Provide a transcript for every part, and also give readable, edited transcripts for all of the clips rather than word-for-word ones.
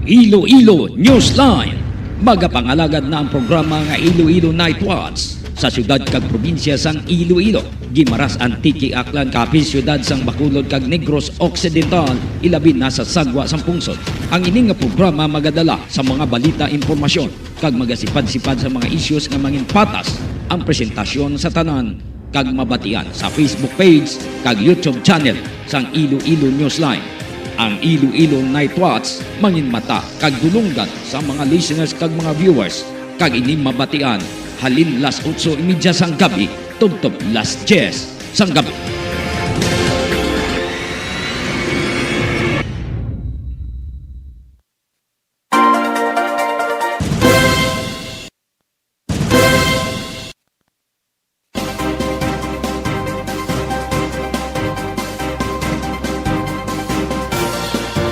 Iloilo Newsline. Magapangalagad na ang programa nga Iloilo Night Watch sa syudad kag probinsya sang Iloilo. Gimaras Antique Aklan kapin syudad sang Bacolod kag Negros Occidental ilabi na sa sagwa sang pungsod. Ang ini nga programa magadala sa mga balita, impormasyon kag magasipad-sipad sa mga issues nga mangin patas ang presentasyon sa tanan kag mabatian sa Facebook page kag YouTube channel sang Iloilo Newsline. Ang Iloilo Night Watch mangin mata kag dulunggan sa mga listeners kag mga viewers kag ini mabatian halin las 8:30 sang gabi tubtob las 10 sang gabi.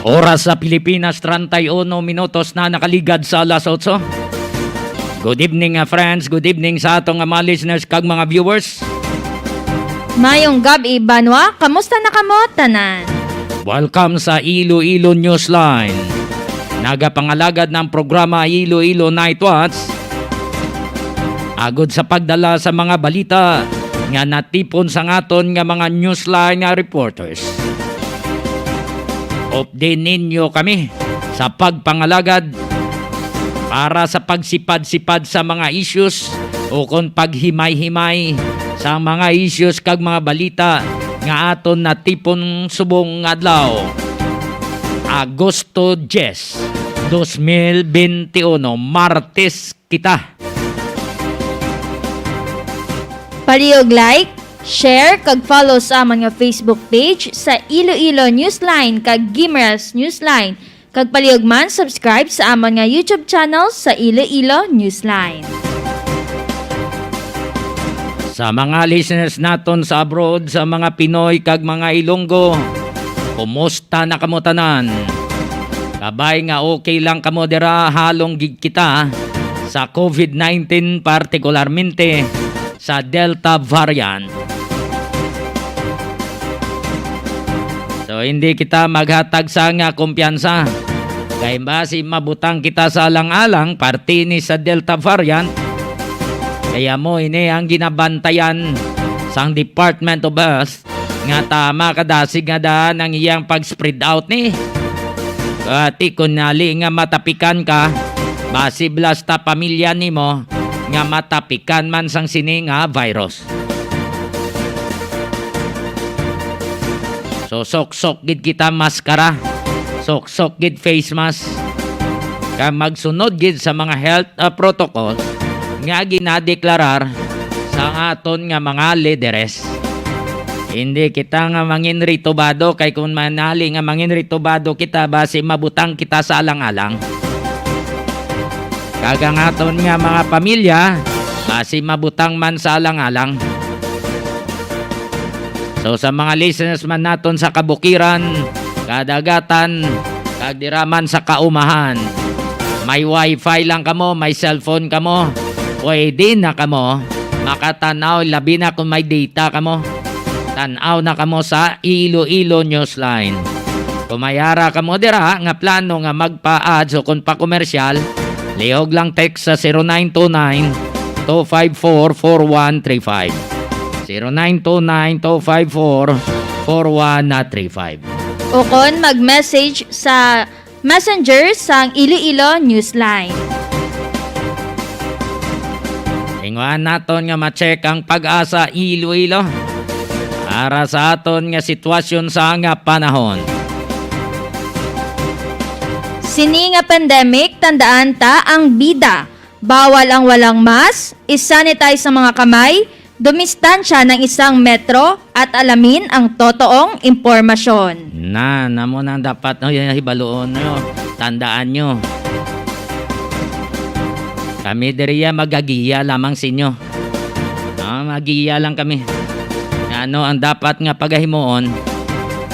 Oras sa Pilipinas, 31 minutos na nakaligad sa alas 8. Good evening friends, good evening sa atong mga listeners kag mga viewers. Mayong gabi Banwa, kamusta na kamo tanan? Welcome sa Iloilo Newsline. Nagapangalagad ng programa Iloilo Night Watch. Agod sa pagdala sa mga balita nga natipon sa ngaton nga mga newsline nga reporters. Update ninyo kami sa pagpangalagad para sa pagsipad-sipad sa mga issues o kung paghimay-himay sa mga issues kag mga balita nga aton natipon subong adlaw. Agosto 10, 2021, Martes kita. Palihog like, share kag follow sa amon nga Facebook page sa Iloilo Newsline kag Gimeras Newsline. Kag palihog man subscribe sa amon nga YouTube channel sa Iloilo Newsline. Sa mga listeners naton sa abroad, sa mga Pinoy kag mga Ilonggo, kumusta na kamo tanan? Kabay nga okay lang kamo dira halong gig kita sa COVID-19, partikularmente sa Delta variant. So hindi kita maghatag sa nga kumpiyansa. Kay basi mabutang kita sa alang-alang parte ni sa Delta variant. Kaya mo ini ang ginabantayan sang Department of Health nga tama kadasig nga daan ang iyang pag-spread out ni. Kati kunali nga matapikan ka, basi blasta pamilya nimo nga matapikan man sang sini nga virus. So sok-sok gid kita maskara, sok-sok gid face mask. Ka magsunod gid sa mga health protocol nga ginadeklarar sa aton nga mga lideres. Hindi kita nga mangin ritubado kay kung manali nga mangin ritubado kita basi mabutang kita sa alang-alang. Kagang aton nga mga pamilya basi mabutang man sa alang-alang. So sa mga listeners man naton sa kabukiran, kadagatan, kagdiraman sa kaumahan, may wifi lang kamo, may cellphone kamo, pwede na kamo makatanaw, labi na kung may data kamo, tanaw na kamo sa Iloilo Newsline. Kumayara kamo dira nga plano nga magpa-ads o kung pa komersyal, lihog lang text sa 0929-254-4135. 0929-254-4135. O kon mag-message sa Messenger sang Iloilo Newsline. Inguan naton nga ma-check ang Pag-asa Iloilo para sa aton nga sitwasyon sa nga panahon. Sini nga pandemic, tandaan ta ang bida. Bawal ang walang mask, isanitize sa mga kamay, dumistansya ng 1 metro at alamin ang totoong impormasyon. Namo nang dapat hibaloon nyo. Tandaan nyo. Kami diriya magagiya lamang sinyo. Magiya lang kami. Ano ang dapat nga pagahimuon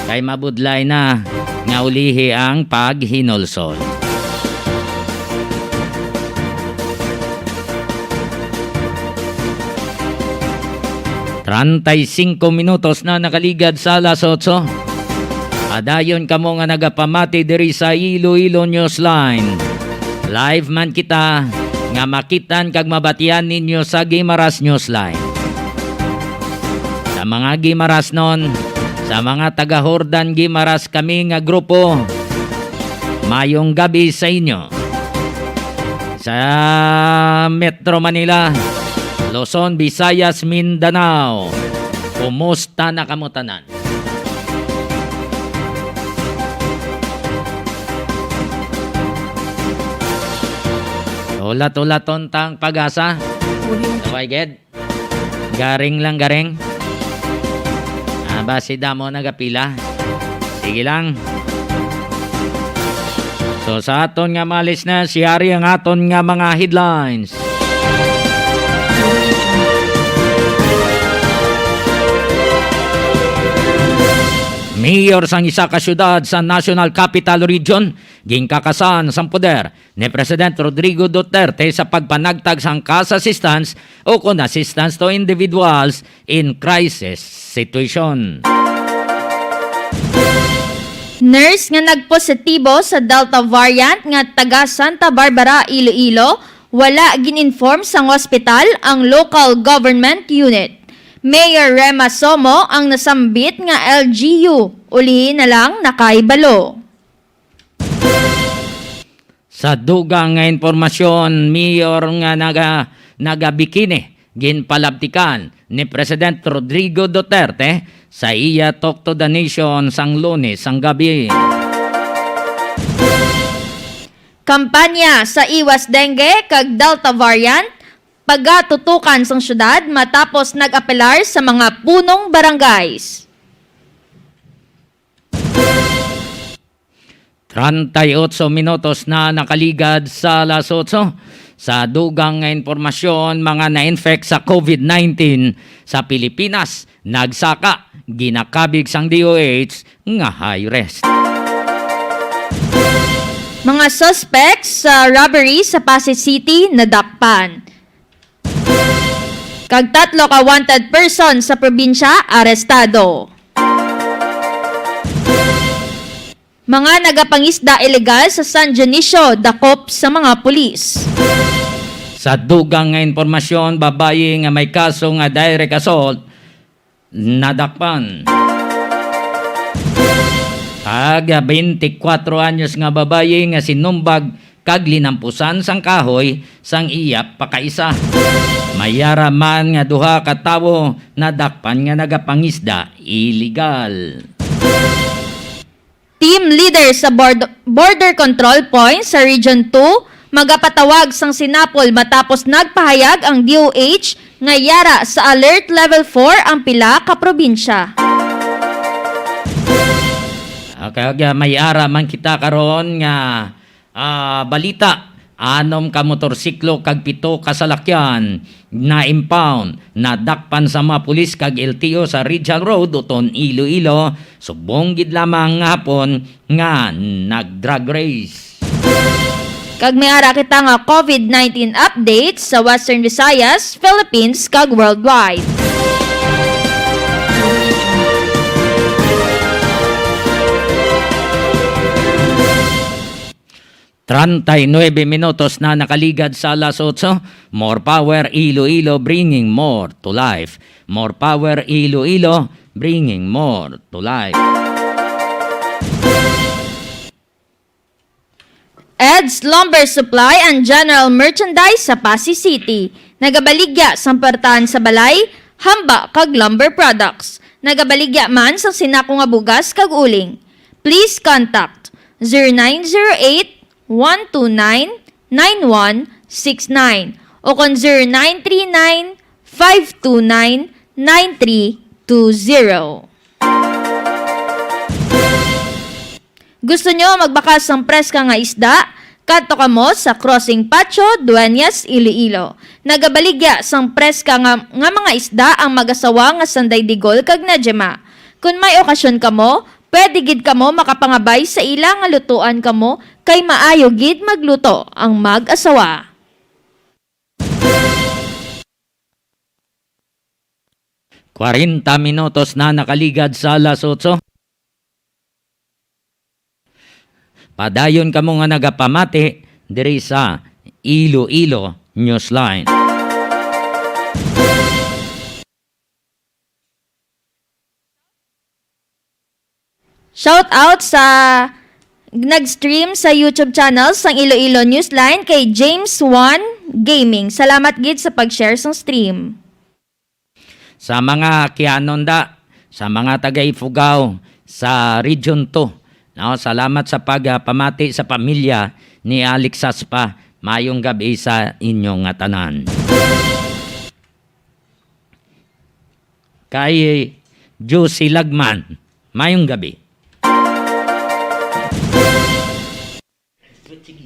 kay mabudlay na nga ulihi ang paghinulsol. Trantay 5 minutos na nakaligad sa alas 8. Adayon kamo nga nagapamati diri sa Iloilo Newsline. Live man kita nga makitan kag mabatian ninyo sa Gimaras Newsline. Sa mga Gimaras nun, sa mga taga-Hordan Gimaras kami nga grupo, mayong gabi sa inyo. Sa Metro Manila, Luzon, Visayas, Mindanao, kumusta na kamutanan? Ulat-ulaton tang pag-asa. Taway ged. Garing lang garing. Aba si Damo nagapila. Sige lang. So sa aton nga malis na si Ari ang aton nga mga headlines. Mayor sang isa ka syudad sa National Capital Region gingkakasan sang poder ni President Rodrigo Duterte sa pagpanagtag sang cash assistance o kun assistance to individuals in crisis situation. Nurse nga nagpositibo sa Delta variant nga taga Santa Barbara, Iloilo, wala gininform sang ospital ang local government unit. Mayor Rema Somo ang nasambit nga LGU, ulihin na lang nakaibalo. Sa dugang nga informasyon, Mayor nga nagabikini ginpalabtikan ni President Rodrigo Duterte sa iya Talk to the Nation sang Lunes sang gabi. Kampanya sa iwas dengue kag Delta variant, pagatutukan sang syudad matapos nag-apelar sa mga punong barangays. 38 minutos na nakaligad sa alas 8. Sa dugang nga informasyon, mga na-infect sa COVID-19 sa Pilipinas, nagsaka, ginakabig sang DOH nga high risk. Mga suspects sa robbery sa Pasay City nadakpan. Kag 3 ka wanted person sa probinsya arestado. Mga nagapangisda ilegal sa San Dionisio dakop sa mga pulis. Sa dugang nga informasyon, babae nga may kaso nga direct assault, nadakpan. Kag 24 anyos nga babae nga sinumbag kag linampusan sang kahoy sang iyap pakaisa. Mayara man nga duha ka tawo nadakpan nga nagapangisda illegal. Team leader sa border control point sa Region 2 magapatawag sang sinapol matapos nagpahayag ang DOH nga yara sa Alert Level 4 ang pila ka probinsya. Kaya may ara man kita karon nga balita. 6 ka motorsiklo kag 7 ka salakyan na impound nadakpan sa mga pulis kag LTO sa Ridgeal Road uton Iloilo subong gid lamang nga hapon nga nag-drag race. Kag may ara kita nga COVID-19 update sa Western Visayas, Philippines kag worldwide. Nueve minutos na nakaligad sa alas 8. More power Iloilo bringing more to life. More power Iloilo bringing more to life. EDS Lumber Supply and General Merchandise sa Pasay City. Nagabaligya sa pertahan sa balay, hamba kag lumber products. Nagabaligya man sa sinako nga bugas kag uling. Please contact 0908-129-9169 o kon 0939-529-9320. Gusto nyo magbakas ng preska nga isda? Kadto kamo sa Crossing Pacho, Dueñas, Iloilo. Nagabaligya sang preska nga mga isda ang magasawa nga Sanday Digol kag Nadjema. Kung may okasyon kamo, pwede gid kamo makapangabay sa ilang nga lutuan kamo kay maayo gid magluto ang mag-asawa. Minutos na nakaligad sa alas 8. Padayon kamo nga nagapamati diri sa Iloilo Newsline. Shout out sa nag-stream sa YouTube channel sang Iloilo Newsline kay James 1 Gaming. Salamat gid sa pag-share sang stream. Sa mga Kianonda, sa mga taga-Ifugao, sa Region 2, no, salamat sa pagpamati sa pamilya ni Alex Saspa. Mayong gabi sa inyong tanan. Kay Josie Lagman, mayong gabi.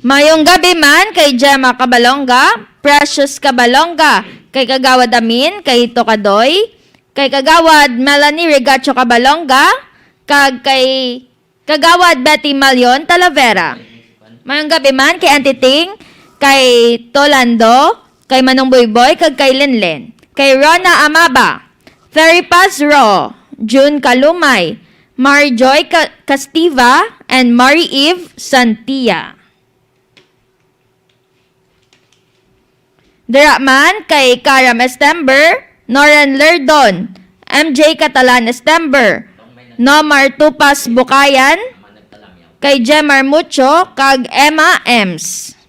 Mayong gabi man kay Gemma Cabalonga, Precious Cabalonga, kay Kagawad Amin, kay Tokadoy, kay Kagawad Melanie Regacho Cabalonga, kag kay Kagawad Betty Malion Talavera. Mayong gabi man kay Auntie Ting, kay Tolando, kay Manong Boyboy, kag kay Linlin, kay Rona Amaba, Ferry Paz Ro, June Kalumay, Marjoy Castiva, and Marie Eve Santia. Diraman kay Karam Estember, Noren Lerdon, MJ Catalan Estember, Nomar Tupas Bukayan, kay Jemar Mucho, kag Emma Ems.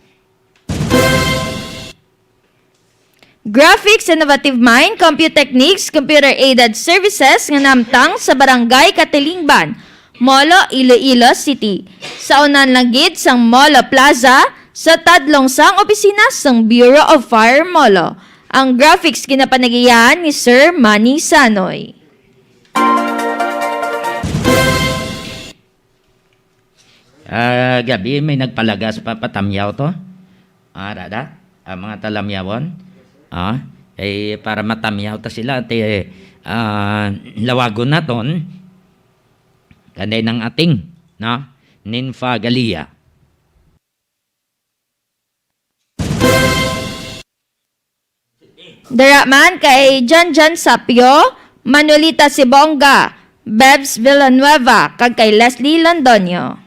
Graphics Innovative Mind, Computechnics, Computer-Aided Services nga namtang sa Barangay Katilingban, Molo, Iloilo City. Sa unan lang gid sang Molo Plaza, sa tadlong sang opisina sang Bureau of Fire Molo. Ang graphics kinapanagiyan ni Sir Manny Sanoy. Gabi may nagpalagas pa patamyaw to. Rada, ang mga talamyawon. Para matamyaw ta sila lawagon naton kanay ng ating, no? Ninfa Galia. Daraman kay Janjan Sapio, Manolita Sibonga, Bebs Villanueva, kag kay Leslie Londonio.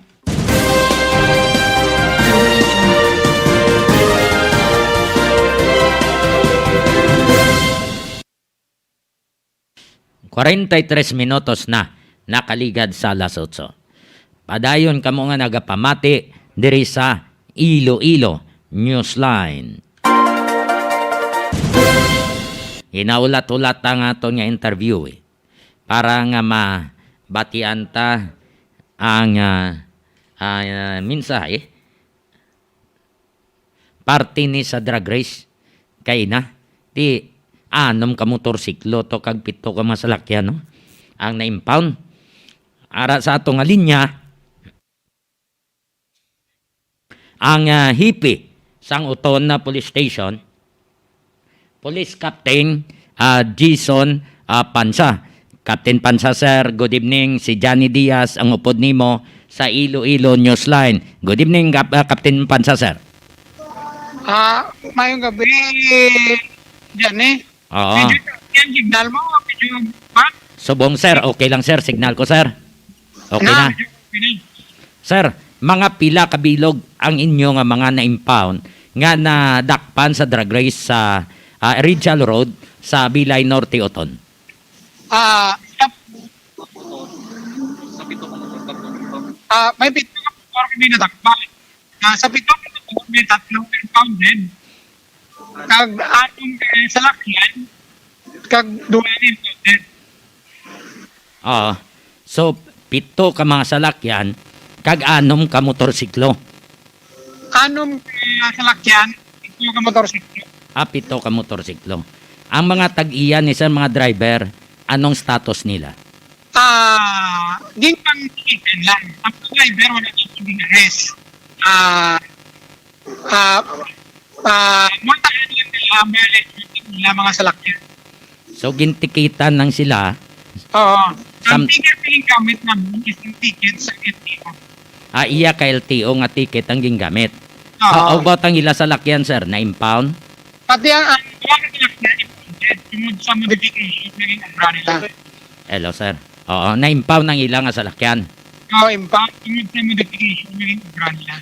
...43 minutos na nakaligad sa alas 8. Padayon kamo nga nagapamati diri sa Iloilo Newsline. Hinaulat-ulat ang ato nga interview para nga mabatian ta ang mensahe parte ni sa drag race kay na ti anom ka motorsiklo to kag 7 ka masalakyan, no? Ang na-impound ara sa ato nga linya ang hipi sang uton na police station, Police Captain Jason Pansa. Captain Pansa, sir, good evening. Si Johnny Diaz ang upod nimo sa Iloilo Newsline. Good evening, Captain Pansa, sir. Mayong gabi, Johnny. Oo. Yung signal mo, medyo ba? Subong, sir. Okay lang, sir. Signal ko, sir. Okay na. Sir, mga pila kabilog ang inyo nga mga na-impound nga nadakpan sa drag race sa Rizal Road sa Bilay Norte, Oton. May 7 ka motor kami nadakpan. Sa 7 ka motor, may 3 impounded. Kag atong salakyan, kag 2 impounded. So, 7 ka mga salakyan, kag 6 ka motorsiklo. Anong salakyan, 7 ka motorsiklo. 7 ka motorsiklo. Ang mga tag-iyan ni mga driver, anong status nila? Din pang tikitin lang. Ang driver, wala nang arrest. Multahan lang nila, nila mga salakyan. So, gintikitan lang sila. Oo. Ang ticket na gamit namin is yung ticket sa LTO. Iya ka LTO nga ticket ang gingamit. Oo. How about ang ila salakyan, sir? Na-impound? Pati ang wala ka salakyan, impounded. Sa modification, naging abra nila. Hello, sir. Oo, na-impound ang ilang salakyan. impact, yung modification, yung brand nila.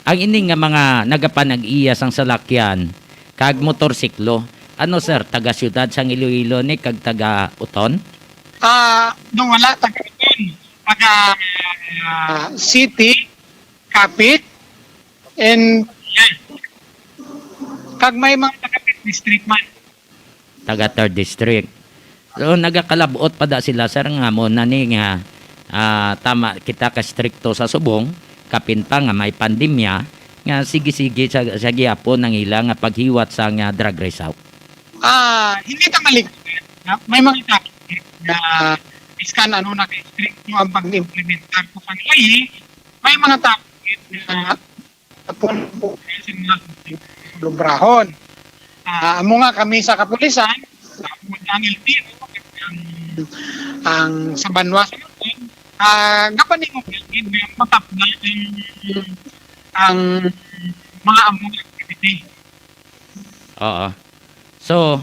Ang ini nga mga nagapanag-iya sang salakyan kag motorsiklo. Ano sir, taga syudad sang Iloilo ni kag taga Uton? Nung wala, taga-Uton, city, kapit, and yan. Kag may mga taga-pit district man. Taga 3rd district. So nagakalabot pa da sila sir nga mo na ni nga tama kita ka strikto sa subong kapin pa nga may pandemya nga sige-sige sa gihapon ng ilang nga paghiwat sa nga drug race out. Hindi ta maligtan. May mga takip na iskan ano na kay strikto ang pag-implementar ko sa ngayon. May mga takip na tapon po kasi mga lubrahon. Amo nga kami sa kapulisan, ang LTO, ang sa Banwa sa Luzon, gapanin mo matap na ang mga among activity. Oo. So,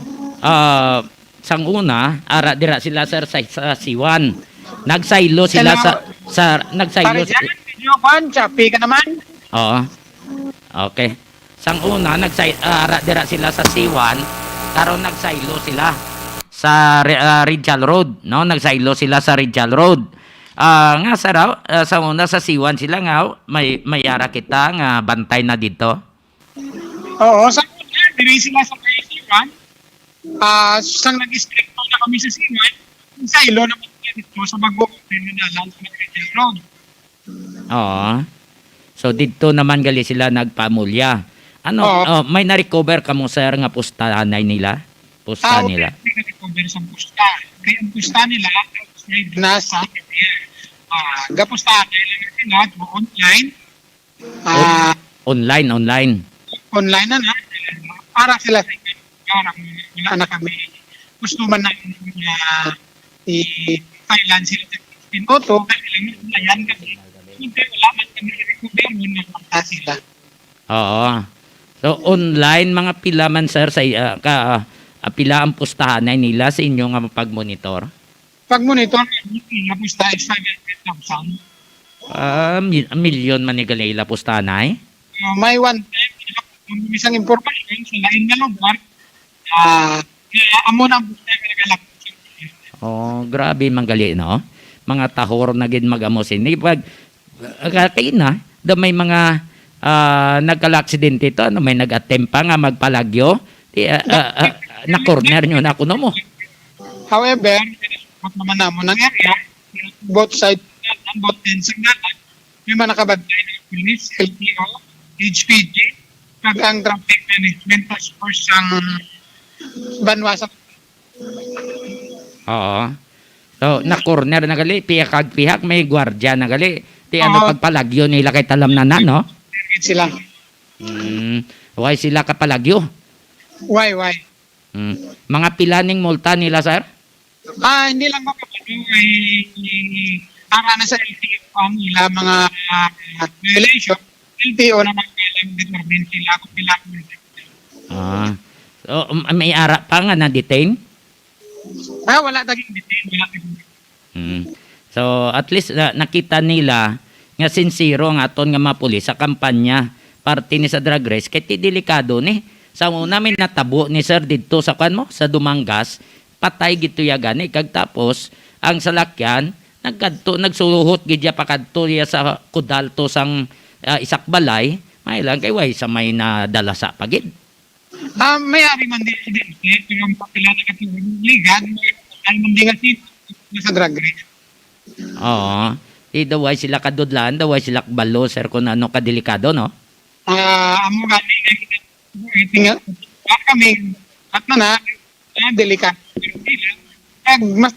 sang una, ara dira sila sir sa Siwan. Nagsaylo sila sa nagsaylo. Para dyan, video kon, chapi ka naman. Oo. Okay. Sang una ara dira sila sa Siwan, karon nagsaylo sila sa Ridjal Road, no? Nagsaylo sila sa Ridjal Road. Nga saraw sa una sa Siwan sila nga may ara kita nga bantay na dito. Oo, sa una, diri sila sa Siwan. Sang nag-stricto na kami sa Siwan, sa ilo naman dito sa Bagong Terminalan sa Ridjal Road. Oo. So dito naman gali sila nagpamulya. Ano, may na-recover ka mo sir nga pustanay nila? Pusta nila. May na-recover sa pusta. Kaya ang pusta nila ay nasa gapustahan nila sila online. Online. Online na para sila sa parang wala na kami. Gusto man na i-Thailand sila sa Tinoto kasi lang kasi hindi wala man kami i-recover yun na sila. Oo. So online mga pila man sir sa pila ang pustahan nila sa inyo nga mapag-monitor? Pag-monitor, yung pusta is 500,000. Milyon man ni ila pustahan ay? May one time, isang impormasyon sa lain na lugar, kaya amo na ang pusta yung nagalapos. Grabe manggali, no? Mga tahor na gid mag-amosin. Pag kain na, may mga nagka-aksidente ito, may nag-attempt pa nga magpalagyo, na-corner nyo na kuno mo. However, support naman namo ng area, both sides, both ends ng dagat, may mga nakabantay ng police, LTO, HPG, kag ang traffic management task force ang Banwa sa. Oo. So, na-corner na gali, pihak may gwardiya na gali. Pagpalagyo nila kay talam na no? Sila. Why sila kapalagyo? Why? Mga pilaning multa nila, sir? Hindi lang makapagyo ay para na sa LTO ang nila mga violation. LTO na magkalang determine sila kung pilang so, may ara pa nga na-detain? Wala taging detain. So, at least nakita nila nga sincero nga aton nga mga pulis sa kampanya parte ni sa drug race kay ti delikado ni sa una may natabo ni sir didto sa kan mo sa Dumangas patay gito ya gani kag tapos ang salakyan nagsuhot gid ya pakadto ya sa Kudalto sang isak balay may lang kay way sa may nadalasa pagid. May ari man din yung papila na ligad ay mandigasin sa drug race. Oo. Daway sila kadudlan, daway sila kabalo, sir, kung ano kadelikado, no? Amo gani tinggal kami at na delikado sila. Mas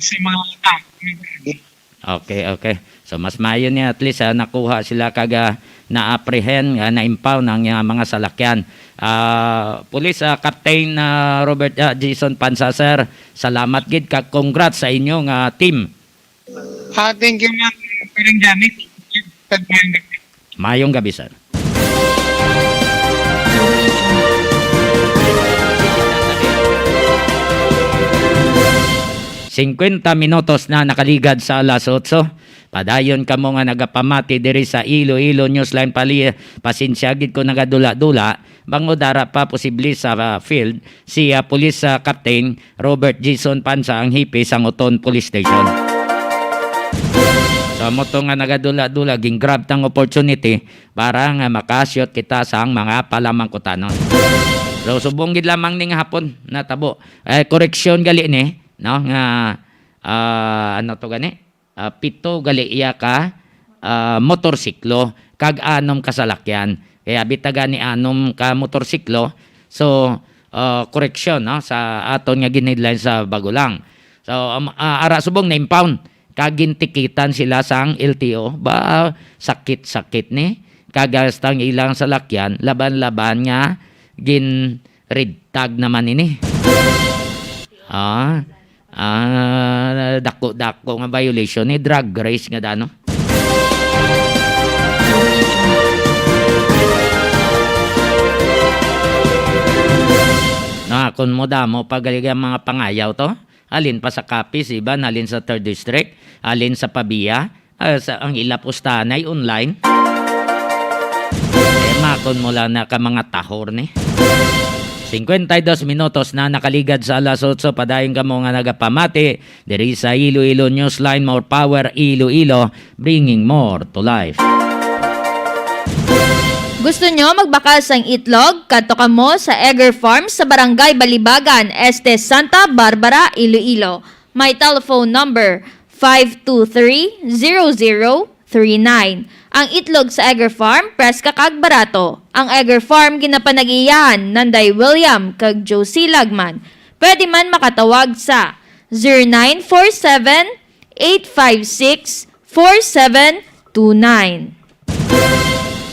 sa mga tao. Okay. So mas mayo niya at least nakuha sila kaga na-apprehend, na-impound ng mga salakyan. Police Captain Robert Jason Pansa, sir. Salamat gid kag congrats sa inyong team. Thank you ma'am. Parang Janet. Mayong gabi, sir. ...50 minutos na nakaligad sa alas 8. Padayon kamo nga nagapamati diri sa Iloilo Newsline pasensya gid ko nagadula-dula bango dara pa posible sa field si Police Captain Robert Jason Pansa ang hipi sa Nguton Police Station. So mo to nga nagadula-dula ging grab tang opportunity para nga makasyot kita sa mga palamangkutanon. So subong gid lamang ning hapon natabo. Correction gali ni no nga ano to gani? Pito gali iya ka motorsiklo kag anom kasalakyan. Kaya bitaga ni anom ka motorsiklo. So correction no sa aton nga ginidline sa Bagulang. So ara subong na impound kag gintikitan sila sang LTO ba sakit-sakit ni kagastang ilang salakyan laban-laban nga gin red tag naman ini. Dako-dako nga violation ni drug race nga dano. Kun mo damo pagaliga mga pangayaw to. Alin pa sa Capiz, iban, alin sa 3rd District, alin sa Pabia, sa ang ilapustanay online. Makon mo lang na ka mga tahor ni. 52 minutos na nakaligad sa alas 8 padayon kamo nga nagapamati diri sa Iloilo Newsline. More power Iloilo, bringing more to life. Gusto nyo magbakal sang itlog? Kadto kamo sa Egger Farm sa Barangay Balibagan, Este Santa Barbara, Iloilo. My telephone number 523-0039. Ang itlog sa Egger Farm, preska kag barato. Ang Egger Farm ginapanagiyan Nanday William kag Josie Lagman. Pwede man makatawag sa 0947-856-4729.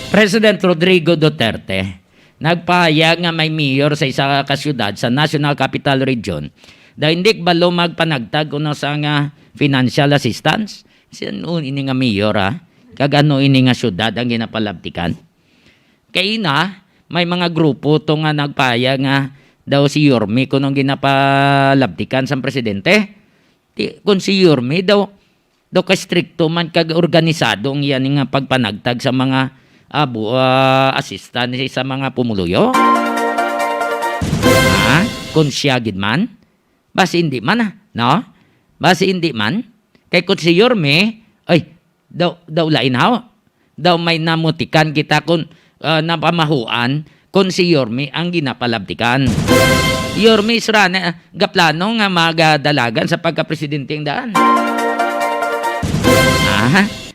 President Rodrigo Duterte nagpahayag nga may mayor sa isa ka syudad sa National Capital Region da hindi balo magpanagtag kuno sa nga financial assistance. Sino ini nga mayor kag ano ini nga syudad ang ginapalabtikan. Kay na may mga grupo to nga nagpahayag nga daw si Yorme kuno ginapalabtikan sa presidente. Kung si Yorme daw ka stricto man kag organisado ang yan nga pagpanagtag sa mga assistant sa mga pumuluyo. Kung siya gid man, basi hindi man no? Basi hindi man. Kay kung si Yorme, ay, daw lain haw. Daw may namutikan kita kung napamahuan kung si Yorme ang ginapalabtikan. Yorme israna gaplano nga magadalagan sa pagka-presidente ang daan.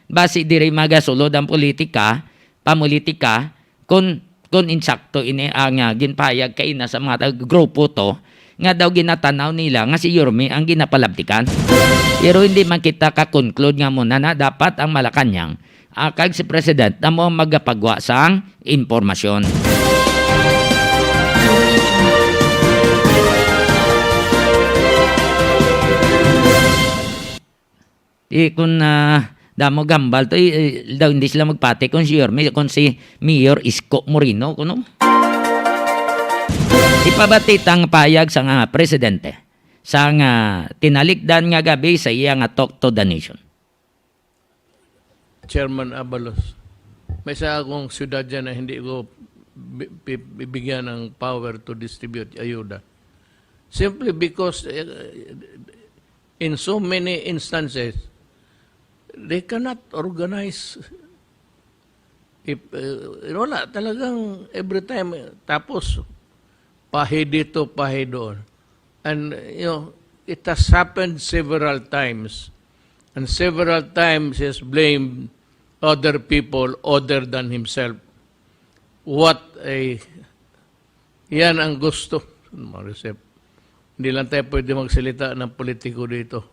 Basi diri magasulod ang pamulitika kung insakto ini ang ginpayag kay na sa mga grupo to nga daw ginatanaw nila nga si Yorme ang ginapalabtikan. Pero hindi man kita ka-conclude nga muna na dapat ang Malacanang kag si President na mo magapagwa sang impormasyon. Kung damo gambal to daw hindi sila magpati kung si Yorme kung si Mayor Isko Moreno kuno. Ipabatitang payag sa nga presidente sa nga tinalikdan nga gabi sa iya nga Talk to the Nation. Chairman Abalos, may sa akong syudad dyan na hindi ko bibigyan ng power to distribute ayuda. Simply because in so many instances, they cannot organize. Wala talagang every time. Tapos, pahe dito, pahe doon. And, it has happened several times. And several times he has blamed other people other than himself. Yan ang gusto. Hindi lang tayo pwede magsalita ng politiko dito.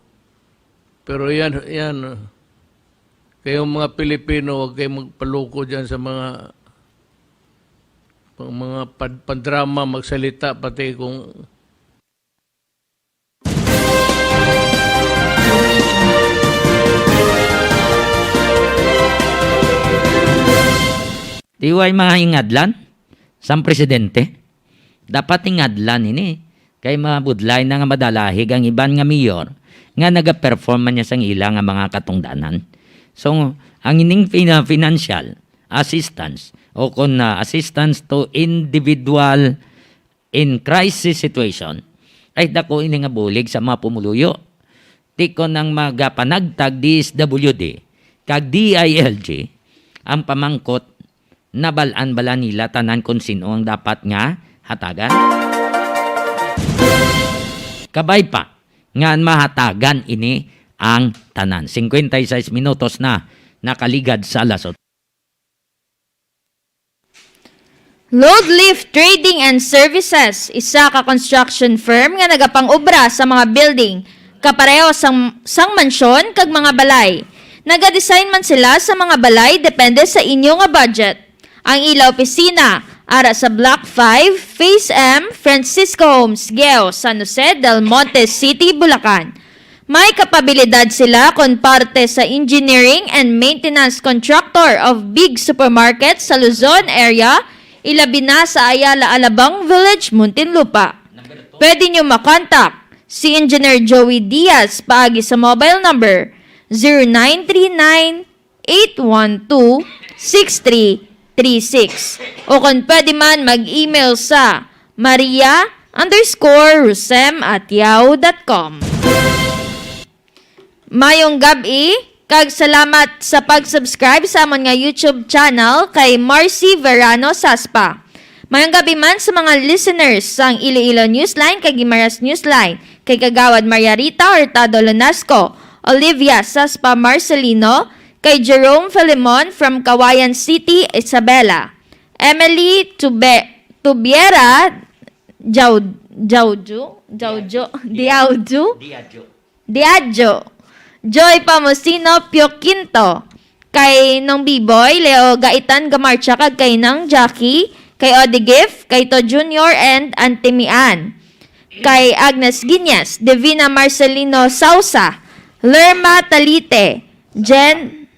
Pero yan, kayong mga Pilipino, huwag kayong magpaluko dyan sa mga pandrama, magsalita, pati kung Diway mga ingadlan sa presidente. Dapat ingadlan ini kay mabudlay na nga madalahig ang iban nga mayor nga nagaperform man niya sang ilang nga mga katungdanan. So, ang ining financial assistance o kung assistance to individual in crisis situation ay dako ini nga bulig sa mga pumuluyo. Tiko nang magapanagtag DSWD kag DILG ang pamangkot na balaan-bala nila tanan kung sino ang dapat nga hatagan. Kabay pa nga mahatagan ini ang tanan. 56 minutos na nakaligad sa alas 8. Load Lift Trading and Services, isa ka construction firm nga nagapang-obra sa mga building, kapareho sang mansyon kag mga balay. Nagadesign man sila sa mga balay depende sa inyo nga budget. Ang ila opisina ara sa Block 5, Phase M, Francisco Homes, Geo, San Jose del Monte City, Bulacan. May kapabilidad sila kon parte sa engineering and maintenance contractor of big supermarkets sa Luzon area, ilabi na sa Ayala Alabang Village, Muntinlupa. Pwede nyo makontak si Engineer Joey Diaz paagi sa mobile number 0939-812-6336 o kung pwede man mag-email sa maria_rusem@yahoo.com. Mayong gabi, kag salamat sa pag-subscribe sa amon nga YouTube channel kay Marcy Verano Saspa. Mayong gabi man sa mga listeners sang Iloilo Newsline kay Guimaras Newsline, kay Kagawad Maria Rita Hurtado Lonasco, Olivia Saspa Marcelino, kay Jerome Filimon from Kawayan City, Isabela, Emily Tubiera Diadjo, Joy Pamusino Pio Quinto, kay Nong Biboy, Leo Gaitan Gamarcha kag kay Nang Jackie, kay Odigif, kay To Junior and Antimian, kay Agnes Guiñas, Divina Marcelino Sausa, Lerma Talite, Jen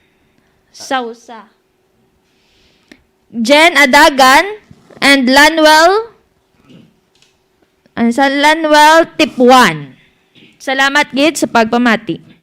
Adagan, and Lanwell Tipuan. Salamat gid sa pagpamati.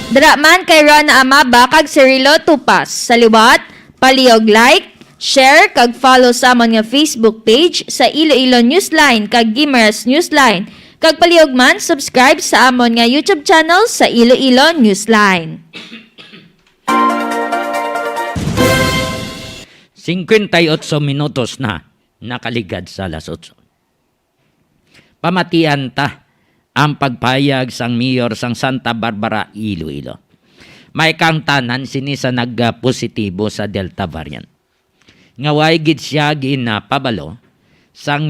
Draman kay Rana Amaba kag Cirilo Tupas. Sa liwat, palihog like, share kag follow sa amon nga Facebook page sa Iloilo Newsline kag Guimaras Newsline. Kag palihog man subscribe sa amon nga YouTube channel sa Iloilo Newsline. 58 minutos na nakaligad sa alas 8. Pamatian ta ang pagpayag sang mayor sang Santa Barbara, Iloilo. May kang tanan sini sa nagpositibo sa Delta variant. Nga way gid siya ginapabalo sang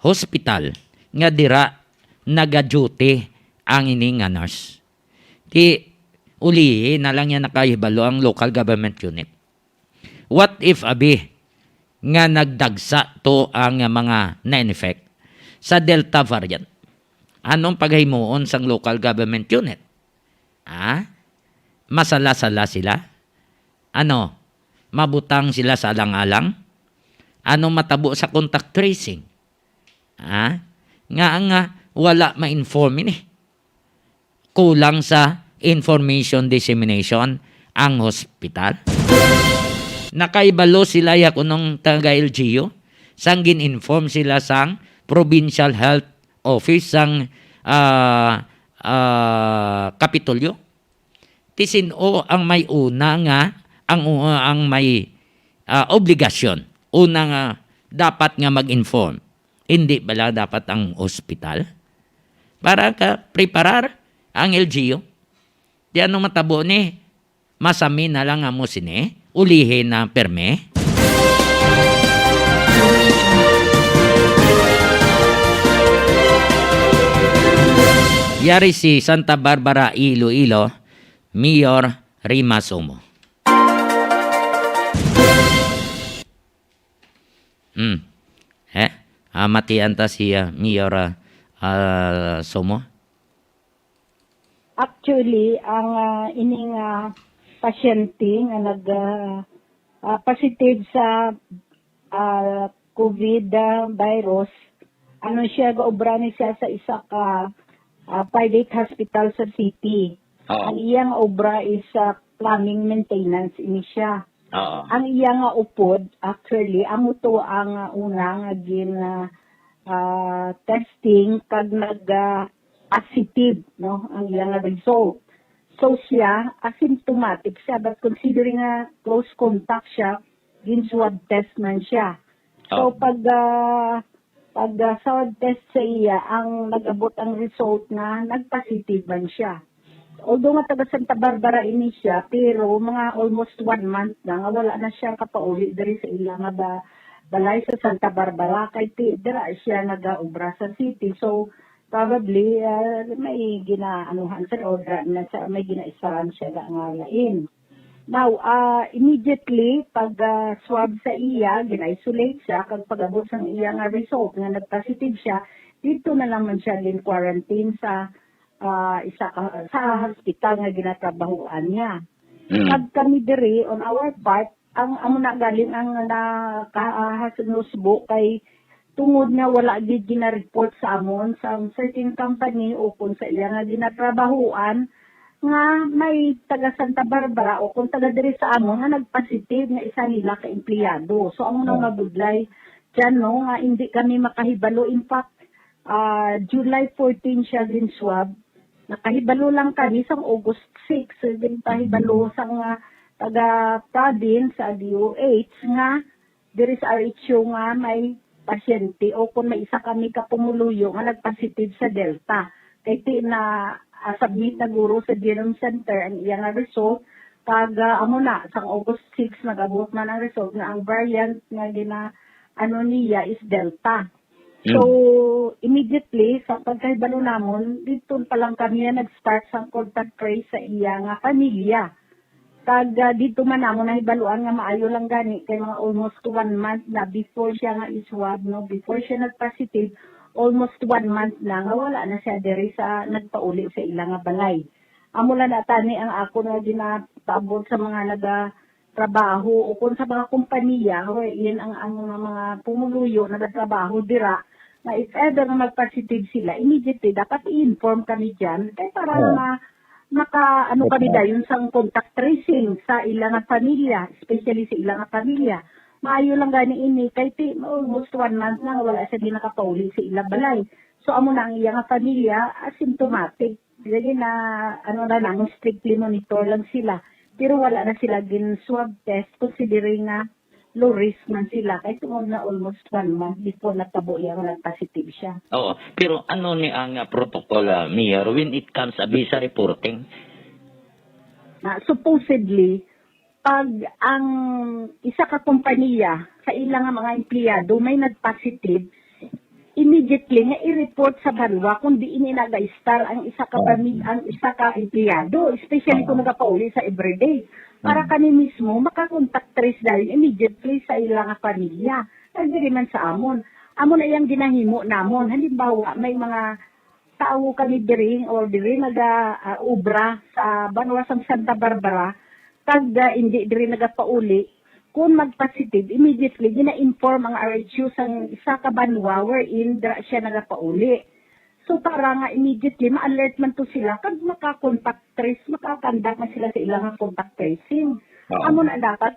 hospital nga dira naga-duty ang ini nga nurse. Ti ulihi na lang yan nakahibalo ang local government unit. What if abi nga nagdagsa to ang mga na-infect sa Delta variant? Anong paghimuon sang local government unit? Masala-sala sila? Mabutang sila sa alang-alang? Matabo sa contact tracing? Nga wala ma-inform ini. Kulang sa information dissemination ang hospital. Nakaibalo sila yakunong taga-LGU sang gin-inform sila sang Provincial Health Office sang Kapitolyo. Tisino ang may una nga ang may obligasyon. Una nga dapat nga mag-inform. Hindi bala dapat ang ospital para ka preparar ang LGU. Di ano matabo ni masami na lang mo sini ulihin na perme. Yari si Santa Barbara, Iloilo, Mayor Rima Somo. Matian ta si Mayor Somo. Actually, ang ining pasyente nga nag positive sa COVID virus ano siya, gaobra ni siya sa isa ka private hospital sa city. Oo. Ang iyang obra is plumbing maintenance ini siya. Oo. Ang iyang upod, actually, amo to ang una nga testing kag positive, no, ang iyang result. So siya, asymptomatic siya, but considering close contact siya, swab test man siya. So pag swab test sa iya, ang nag-abot ang result na nag-positive man siya. Although nga taga Santa Barbara ini siya, pero mga almost 1 month na nga wala na siya kapauli diri sa ila nga balay sa Santa Barbara kay dira siya nag-obra sa city. So probably may ginaanuhan sa order na sa may ginaisaran siya nga lain. Now, immediately pag swab sa iya, gina-isolate siya kag pag-abot sa iya nga result nga nag-positive siya, dito na naman siya din quarantine sa sa hospital nga ginatrabahuan niya. Pag kami diri on our part, ang amo na galing ang nakahasunusbo kay tungod nga wala gid gina-report sa amon sa certain company o kung sa iya nga ginatrabahuan nga may taga Santa Barbara o kung taga diri sa amon nga nagpositive nga isa nila ka empleyado. So amo nang mabudlay diyan no nga hindi kami makahibalo. In fact, July 14 siya din swab. Nakahibalo lang kami sa August 6, din pahibalo sa taga province sa DOH nga diri sa RHO nga may pasyente o kung may isa kami kapumuluyo nga nagpositive sa Delta. Kay na submit na guro sa Genome Center ang iyang result pag amo na sa August 6 nag-abot man ang result nga ang variant nga niya is Delta. So, immediately, sa pagkahibalo namon, dito pa lang kami nag-start sa contact trace sa iya nga pamilya. Kag dito man namon nahibaluan nga maayo lang gani kay mga almost 1 month na before siya nga iswab, no, before siya nag-positive, almost 1 month na nga wala na siya diri sa nagpauli sa ilang nga balay. Amo lang natani ang ako na ginatabot sa mga trabaho o kung sa mga kumpanya, yan ang mga pumuluyo na nagtrabaho dira, na if ever na mag-positive sila, immediately dapat i-inform kami dyan, kaya para kami dayon sa contact tracing sa ilang pamilya, especially sa ilang pamilya. Maayo lang gani ini, kay almost 1 month na wala siya din nakapauli sa ilang balay. So amo na ang iyang pamilya, asymptomatic. Jadi na strictly monitor lang sila. Pero wala na sila din swab test considering na low risk man sila. Kaya tungod na almost 1 month before natabo yung nag-positive siya. Oo. Pero ano ni ang protocol, Mayor, when it comes sa visa reporting? Supposedly, pag ang isa ka kompanya sa ilang mga empleyado may nag-positive, immediately nga i-report sa banwa kung di ini nag-star ang isa ka empleyado, especially kung nagapauli sa everyday. Para kami mismo makakontact trace dahil immediately sa ilang pamilya. Hindi man sa amon. Amon na yung ginahimo namon. Halimbawa, may mga tao kami diri nag-ubra sa banwa sa Santa Barbara, kag hindi diri nagapauli, kung mag-positive, immediately gina-inform ang RHU sa isa ka banwa wherein siya nagapauli. So para nga immediately ma-alert man to sila kag maka-contact trace, makakandak na sila sa ilang contact tracing. Amo na dapat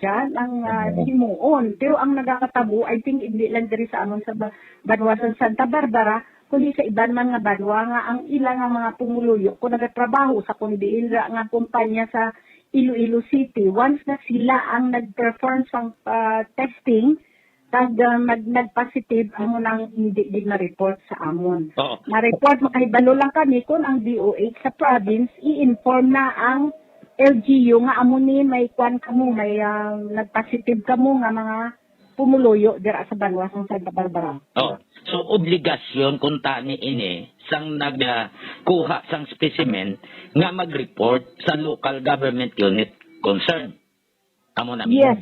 dyan ang himuon. Pero ang nagakatabo, I think hindi lang diri sa amon sa banwa sa Santa Barbara, kundi sa iban man nga banwa nga ang ilang mga pumuluyo kung nagatrabaho sa kundi nga kumpanya sa Iloilo City. Once na sila ang nag-perform sa testing, kag nag-positive, amo nang hindi na-report sa amon. Na-report, makahibalo lang kami kung ang DOH sa province, i-inform na ang LGU nga amo ni may kwan kamo, may nag-positive kamo nga mga pumuluyo dira sa banwa sa Santa Barbara. So, obligasyon kung tani ini sang nagkuha sang specimen nga mag-report sa local government unit concern. Amo na. Yes.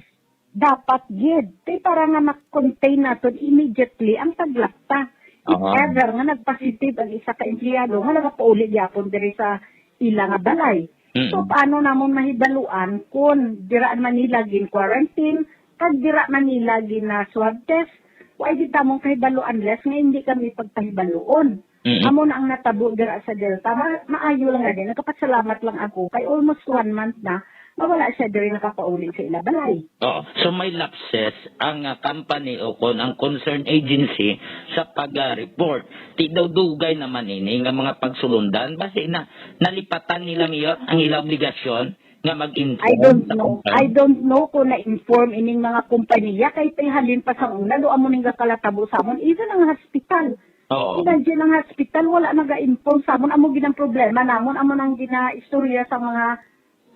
Dapat gid. Kaya para nga mak-contain natin immediately ang taglakta. If ever nga nag-positive ang isa ka empleyado, nga nagapauli gyapon diri sa ilang balay. So paano namon mahibaluan kung dira man nila gin quarantine, kag dira man nila gin swab test, Wa gid ta mong kahibalo unless nga hindi kami pagpahibaloon. Amo na ang natabo dira sa Delta. Maayo lang nga din. Nagpasalamat lang ako kay almost 1 month na mawala siya diri nakapauli sa ila balay. Oo. So may lapses ang company o ang concerned agency sa pag-report. Tidawdugay naman ini nga mga pagsulundan base na nalipatan nila Mayor ang ilang obligasyon nga mag-inform I don't know kung na-inform ining mga kompanya kay halin pa sa una do amo ning kalatabo sa amon even ang hospital. Oo. Imagine ang hospital wala naga-inform sa amon amo ginang problema namon amo nang gina-istorya sa mga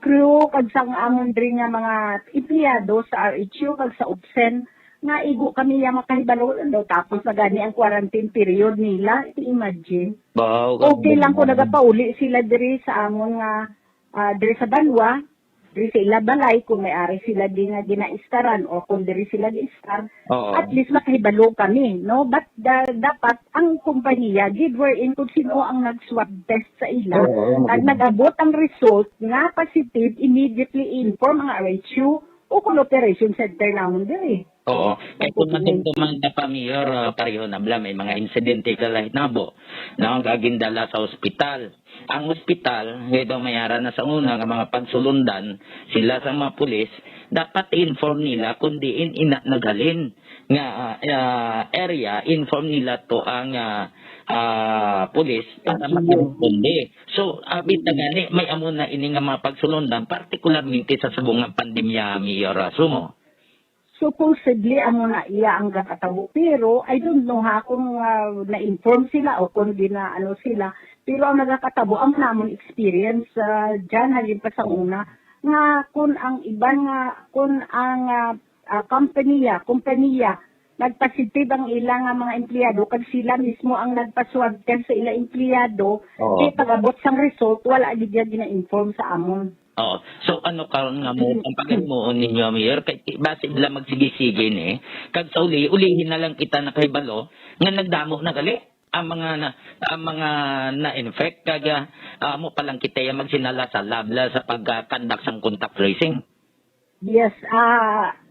crew kag sang amon diri nga mga empleyado sa RHU kag sa OPSEN nga igo kami ya makahibalo daw tapos na gani ang quarantine period nila. Imagine. Wow. Okay lang ko nagapauli sila diri sa amon nga diri sa Banwa, diri sa ila balay kung may-ari sila di nga ginaistaran o kung diri sila gi-istar, at least makahibalo kami, no? But dapat ang kumpanya give wherein kung sino ang nag-swab test sa ila at nag-abot ang result nga positive, immediately inform ang RHU o kung operation center namon diri. Oo. Kaya kung matungtuman na pa, Mayor, pareho na bla, may mga insidente ka lahit nabo na ang gagindala sa ospital. Ang ospital, ito mayara na sa una ng mga pagsulundan, sila sa mga pulis, dapat inform nila kundi nagalin nga area, inform nila to ang pulis para mag-responde. So, abit na gani, may amo na ini nga mga pagsulundan, partikularmente sa subungang pandemya, Mayor Sumo. Supposedly, amo na iya ang kakatabo. Pero, I don't know ha kung na-inform sila o kung di na ano sila. Pero ang nagkakatabo, ang namon experience dyan, halin pa sa una, nga kung ang iban nga, kung ang kompanya, nagpositive ang ilang mga empleyado, kag sila mismo ang nagpaswab test sa ilang empleyado, di pag-abot sang result, wala gidya gina-inform sa amon. Oo. So ano karon nga mo ang pagmuon ninyo, Mayor, kay base nila magsigisige ni kag sa ulihin na lang kita nakahibalo nga nagdamo na gali ang mga na-infect kag mo pa lang kita ya magsinala sa labla sa pagkandak sang contact tracing. Yes,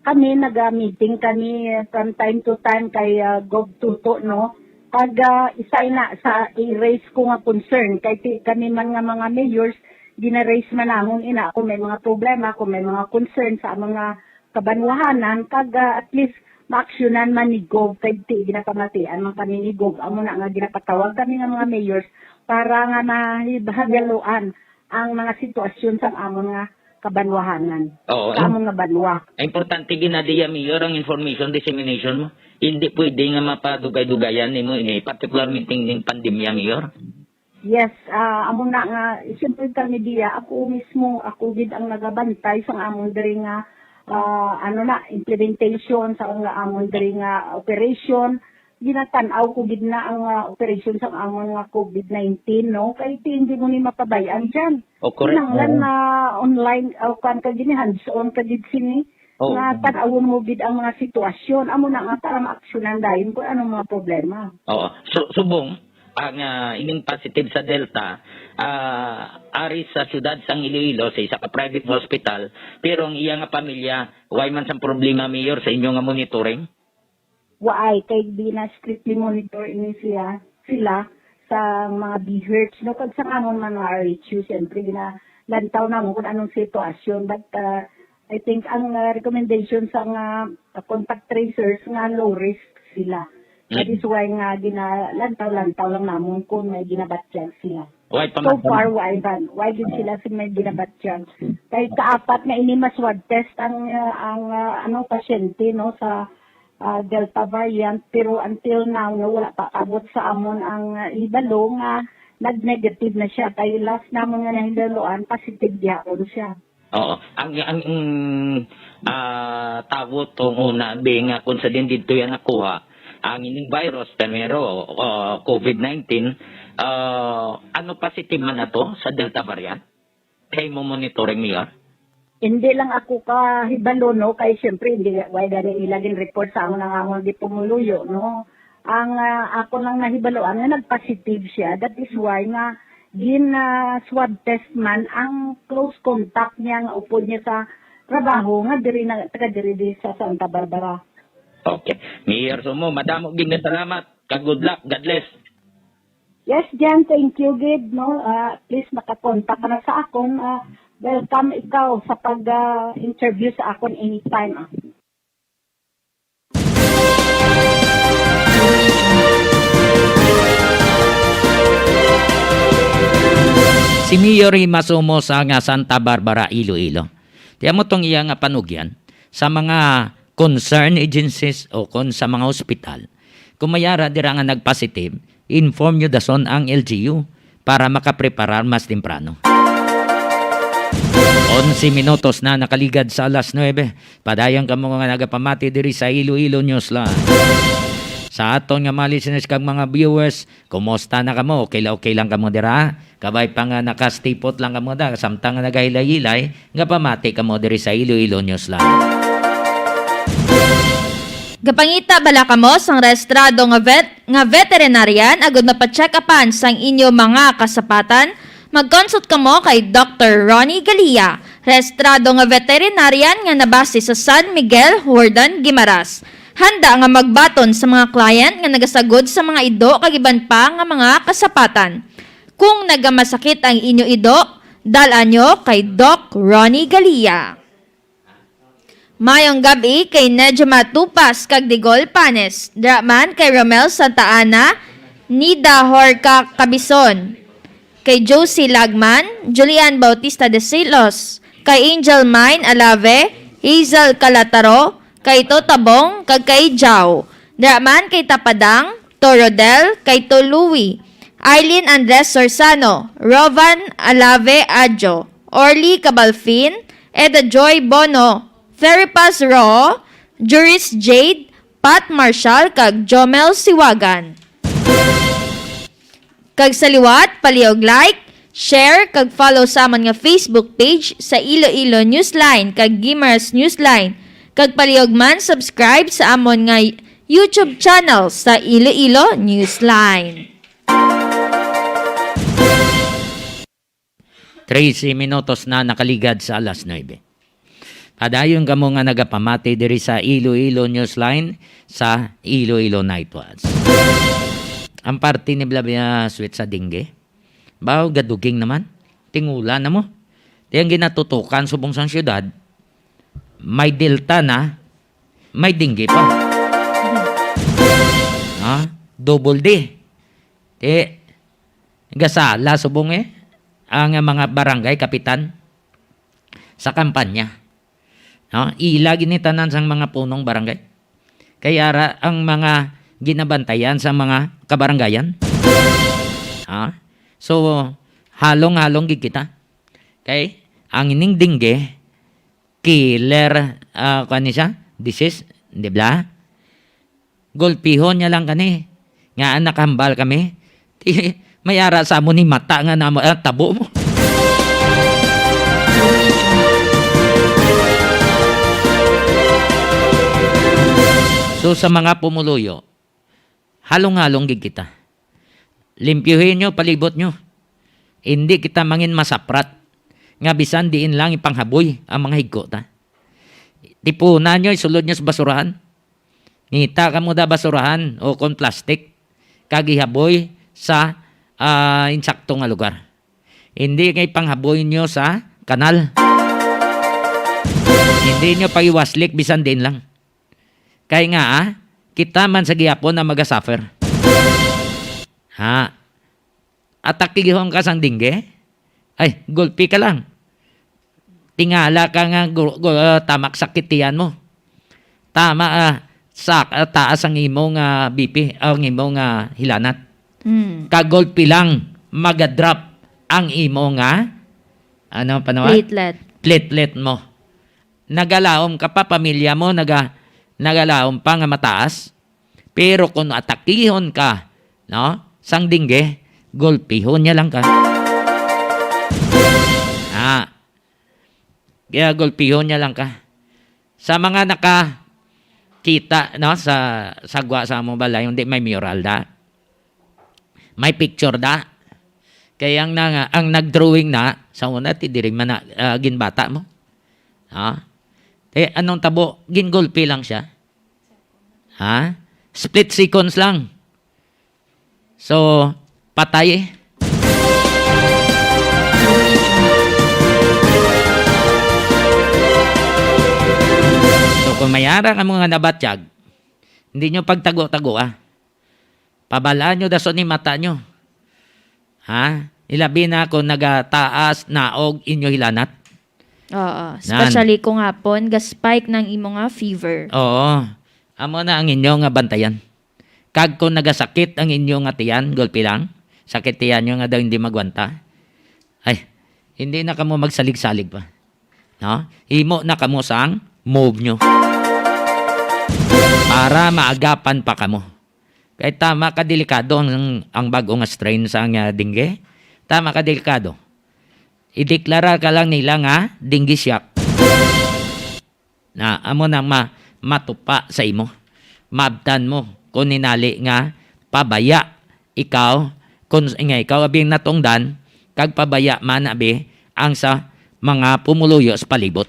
kami nag-meeting kami from time to time kay Gov Tuto, no? Pag isa na sa i-raise ko nga concern kay kami man nga mga mayors gina-raise man namon ina kung may mga problema, kung may mga concern sa mga kabanwahanan, kag at least ma-actionan man ni Gov, kay ti ginapamatian man kami ni Gov, amo na nga ginapatawag kami nga mga mayors para nga mahibahagaluan ang mga sitwasyon sa amon nga kabanwahanan. Oo. Sa amon nga banwa. Importante ginadiya, Mayor, ang information dissemination mo. Hindi pwede nga mapadugay-dugayan nimo ini, particularmente ning pandemya, Mayor. Yes, amo na nga, siyempre kami diya, ako mismo, ako gid ang nagabantay sa amon diri nga, implementation sa nga amon diri nga operation. Ginatan-aw ko gid na ang operation sa amon nga COVID-19, no? Kay hindi mo ni mapabayaan dyan. O, correct. Kinanglan na online, kan ka gini, hands-on ka gid sini. Oh. Nga tan-awon mo gid ang mga sitwasyon. Amo na nga para ma-aksyonan dayon kung anong mga problema. Oo. So, subong, ang ining positive sa Delta, ari sa siyudad sang Iloilo sa isa ka private hospital, pero ang iya nga pamilya, way man sang problema, Mayor, sa inyo nga monitoring? Waay, kay di na strictly monitor ini sila sa mga BHERTS, no? Kag sa amon man mga RHU, siyempre lantaw na mo kung anong sitwasyon, but I think ang recommendation sa contact tracers nga low risk sila. That is why nga lantaw lang namon kung may ginabatyan sila. So far, why din sila may ginabatyan. Kahit kaapat na ini maswab test ang pasyente, no, sa Delta variant, pero until now no, wala pa abot sa amon ang ibalo nga nag-negative na siya. Kaya last namon nga nahilaluan, positive gyapon siya. Oo. Ang tawo tong una nga kung sa din dito yan nakuha ang ining virus pero COVID-19 ano positive man na to sa Delta variant? Kay mo monitoring, Mayor? Hindi lang ako kahibalo, no, kay siyempre hindi why dali ilagin report sa amon nga amon di pumuluyo, no. Ang ako lang nahibaloan nga nag-positive siya. That is why nga swab test man ang close contact niya nga upod niya sa trabaho nga diri sa Santa Barbara. Okay. Mayor Sumo, madamo ging na salamat. Good luck. God bless. Yes, Jan, thank you, Gid. No? Please makakontak ka na sa akong welcome ikaw sa pag-interview sa akon anytime. Si Mayor Masumo sa nga Santa Barbara, Iloilo. Tiyan mo tong iya nga panugyan sa mga concern agencies o sa mga ospital. Kung mayara dira nga nagpositive, inform nyo dason ang LGU para makapreparar mas temprano. 11 minutos na nakaligad sa alas 9. Padayon ka mga nagapamati diri sa Iloilo Newsline. Sa aton nga mga listeners kag mga viewers, kumusta na kamo? Okay lang kamo dira? Kabay pa nga nakastipot lang kamo da, samtang nga nagahilay-hilay, nga pamati kamo diri sa Iloilo Newsline. Gapangita bala kamo sang rehistrado nga veterinarian agud na pa-check upan sang inyo mga kasapatan. Mag-consult kamo kay Dr. Ronnie Galia, rehistrado nga veterinarian nga nabase sa San Miguel, Jordan, Guimaras. Handa nga magbaton sa mga client nga nagasagod sa mga ido kag iban pa nga mga kasapatan. Kung nagamasakit ang inyo ido, dalan nyo kay Doc Ronnie Galia. Mayong gabi kay Nejma Tupas kag Digol Panes. Draman kay Romel Santa Ana, Nida Horca Cabison. Kay Josie Lagman, Julian Bautista de Silos. Kay Angel Mine Alave, Hazel Calataro, kay Totabong, kag kay Jao. Draman kay Tapadang, Torodel, kay Toluwi. Eileen Andres Sorsano, Rovan Alave Adjo, Orly Cabalfin, Eda Joy Bono, Theripas Ro, Juris Jade, Pat Marshall, kag Jomel Siwagan. Kag sa liwat, paliog like, share, kag follow sa amon nga Facebook page sa Iloilo Newsline, kag Gimaras Newsline, kag paliog man subscribe sa amon nga YouTube channel sa Iloilo Newsline. 13 minutos na nakaligad sa alas 9. Padayon kamo nga nagapamati diri sa Iloilo Newsline sa Iloilo Night Watch. Ang party ni Blabia Sweet sa Dingge. Baw gaduging naman. Tingula na mo. Tiyang ginatutukan subong sang syudad. May delta na. May dingge pa. Double D. Gasala subong ang mga barangay kapitan sa kampanya. Ilagi ni tanan sang mga punong barangay. Kaya ang mga ginabantayan sa mga kabarangayan. So, halong-halong gid kita. Kay ang ining dingge killer kani siya disease, di ba? Golpihon niya lang kani. Nga nakahambal kami. Mayara sa mo ni mata nga na tabo mo. So sa mga pumuluyo, halong-halong gid kita. Limpyuhin nyo, palibot nyo. Hindi kita mangin masaprat. Nga bisan diin lang ipanghaboy ang mga higkota. Tipunan nyo, isulod nyo sa basurahan. Ngita ka mo da basurahan o kon plastic. Kagihaboy sa insakto nga lugar. Hindi kay panghaboy nyo sa kanal. Hindi nyo pagiwaslik, bisan din lang. Kaya nga, kita man sa gihapon na magasuffer. Atakigihon ka sang dingge? Ay, gulpi ka lang. Tingala ka nga tamak sakitian mo. Tama, taas ang imong BP, ang imong hilanat. Kagulpi lang, magadrop ang imong platelet mo. Nagalaom ka pa, pamilya mo, nagalaom pa nga mataas. Pero kung atakihon ka, sang dingge, gulpihon niya lang ka. Kaya gulpihon niya lang ka. Sa mga nakakita, sa sagwa sa mo balay, hindi may mural da. May picture da. Kaya ang nag-drawing na, sa una, tidiring man na ginbata mo. Anong tabo? Gingulpi lang siya. Ha? Split seconds lang. So, patay eh. So, kung mayara ka mga nabatyag, hindi nyo pagtago-tago pabalaan nyo daso ni mata nyo. Ha? Ilabi na kung nagataas naog inyo hilanat. Oo. Especially kung hapon, ga-spike ng imo nga fever. Oo. Amo na ang inyo nga bantayan. Kag kung nagasakit ang inyo nga tiyan, golpe lang, sakit tiyan nyo nga daw hindi magwanta, ay, hindi na kamo magsalig-salig pa. No? Himo na kamo sang move nyo. Para maagapan pa kamo. Kaya tama ka delikado ang bago nga strain sa nga dengue. Tama ka delikado. Ideklara ka lang nila nga dengue shock. Na amo na matupa sa imo. Mabtan mo kung ninali nga pabaya ikaw kung nga ikaw abing natungdan kag pabaya man abi ang sa mga pumuluyo sa palibot.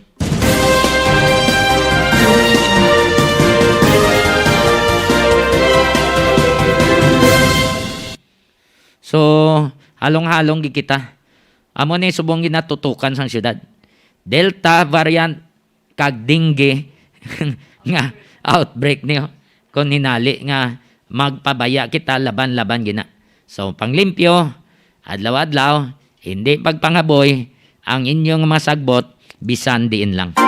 So, halong-halong gikita. Amo ni subong ginatutukan sang syudad. Delta variant kag dengue nga outbreak niyo kung hinali nga magpabaya kita laban-laban gina. So, panglimpyo, adlaw-adlaw, hindi pagpangaboy, ang inyong masagbot, bisan diin lang.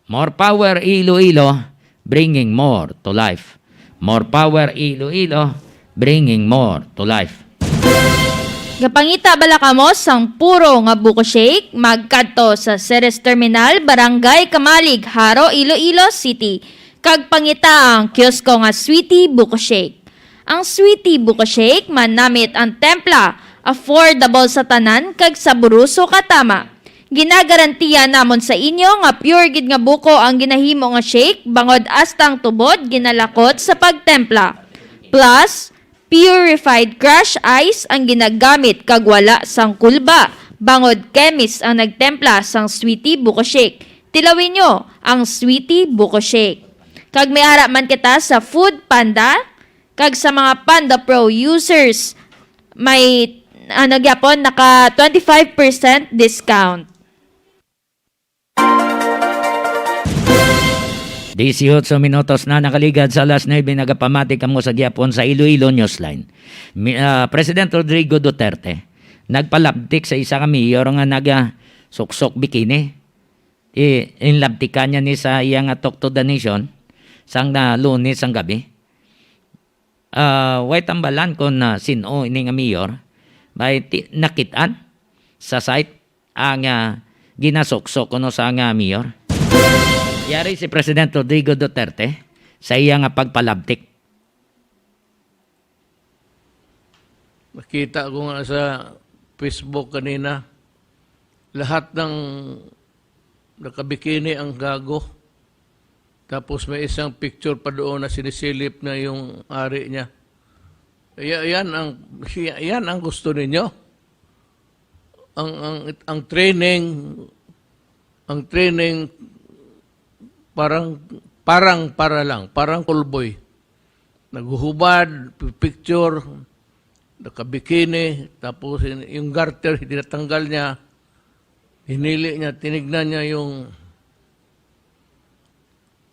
More power Iloilo, bringing more to life. More power Iloilo, bringing more to life. Gapangita bala kamo sang puro nga buko shake magkadto sa Ceres Terminal, Barangay Kamalig, Haro, Iloilo City. Kag pangita ang kiosko nga Sweetie Buko Shake. Ang Sweetie Buko Shake manamit ang templa, affordable sa tanan kag saburuso katama. Ginagarantiya namon sa inyo nga pure gid nga buko ang ginahimo nga shake bangod astang tubod ginalakot sa pagtempla. Plus, purified crush ice ang ginagamit kag wala sang kulba. Bangod chemist ang nagtempla sang Sweetie Buko Shake. Tilawin nyo ang Sweetie Buko Shake. Kag may ara man kita sa Food Panda, kag sa mga Panda Pro users, may nagyapon naka 25% discount. 18 minutos na nakaligad sa alas 9 nagapamati kamo sa Gyapon sa Iloilo Newsline. President Rodrigo Duterte nagpalabtik sa isa ka mayor nga suksok bikini. Inlabtikan niya ni sa iya nga Talk to the Nation sang na Lunes ang gabi. Way tambalan kon sino ini nga mayor bay nakitaan sa site ang ginasuksok kuno sa nga mayor. Yari si President Rodrigo Duterte sa iya nga pagpalabtik. Nakita ko nga sa Facebook kanina, lahat ng nakabikini ang gago. Tapos may isang picture pa doon na sinisilip na yung ari niya. Yan ang gusto ninyo. Ang training parang kulboy. Naghuhubad, picture, nakabikini, tapos yung garter, tinatanggal niya, hinili niya, tinignan niya yung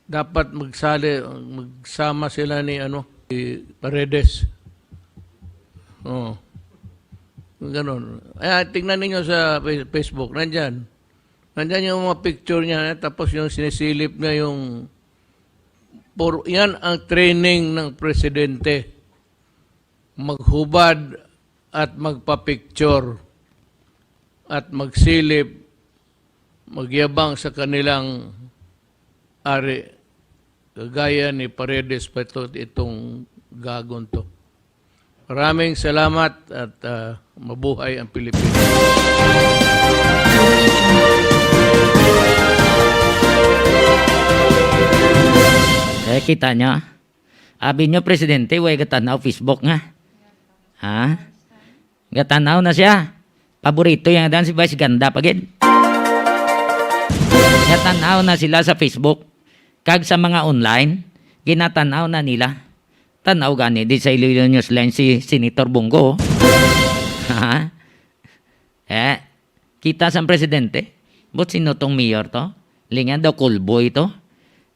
dapat magsama sila ni Paredes. Oh. Ganon. Tingnan ninyo sa Facebook, nandyan yung mga picture niya, tapos yung sinisilip niya yung yan ang training ng presidente. Maghubad at magpa-picture at magsilip, magyabang sa kanilang ari. Kagaya ni Paredes pa itong gagon to. Maraming salamat at mabuhay ang Pilipinas. Kaya kita niya, abi niyo presidente, way gatanaw Facebook nga. Ha? Gatanaw na siya. Paborito yung dan si Vice Ganda pagid. Gatanaw na sila sa Facebook. Kag sa mga online, ginatanaw na nila. Tanaw gani, di sa Iloilo Newsline si Senator Bongo. Ha? Kita sa presidente. But sino tong mayor to? Linga daw kulboy to.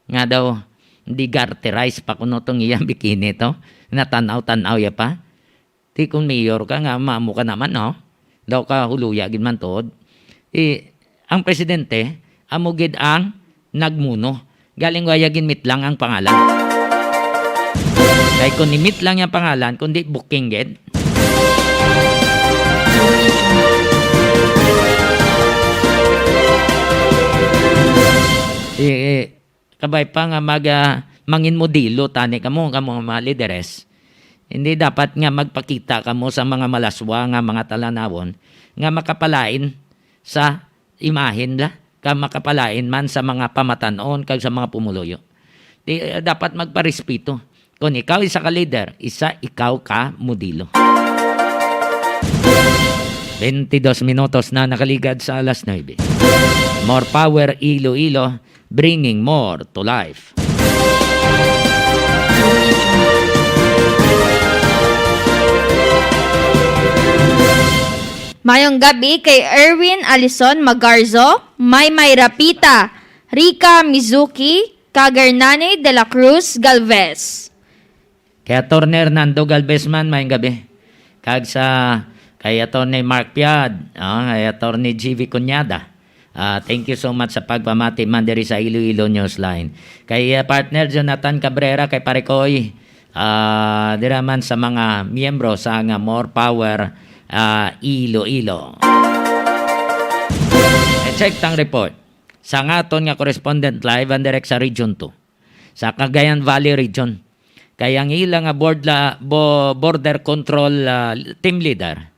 Nga daw, di garterize pa kuno tong iyang bikini to. Natanaw-tanaw ya pa. Di kung mayor ka nga, mamu ka naman, no? Daw ka huluya, gid man tod. Ang presidente, amugid ang nagmuno. Galing wayagin mit lang ang pangalan. Kaya kung nimit lang yung pangalan, kundi booking gid. Kabay pa nga mangin modelo tani kamo mga lideres. Hindi dapat nga magpakita kamo sa mga malaswa nga mga talanawon nga makapalain sa imahin la, ka makapalain man sa mga pamatanon kag sa mga pumuluyo. Dapat magparespeto. Kung ikaw isa ka leader, ikaw ka modelo. 22 minutos na nakaligad sa alas 9. More power Iloilo, bringing more to life. Mayong gabi kay Erwin Alison Magarzo, Maymay Rapita, Rika Mizuki, Kagernane de la Cruz Galvez. Kay Atty. Hernando Galvez man, mayong gabi. Kag sa kay Atty. Mark Piad, kay Atty. GV Cunyada. Thank you so much sa pagpamati man diri sa Iloilo Newsline. Kay partner Jonathan Cabrera, kay Parekoy, dira man sa mga miyembro sa nga More Power Iloilo. Check tang report. Sa ngaton nga correspondent live and direct sa Region 2. Sa Cagayan Valley Region. Kaya ang ilang border control team leader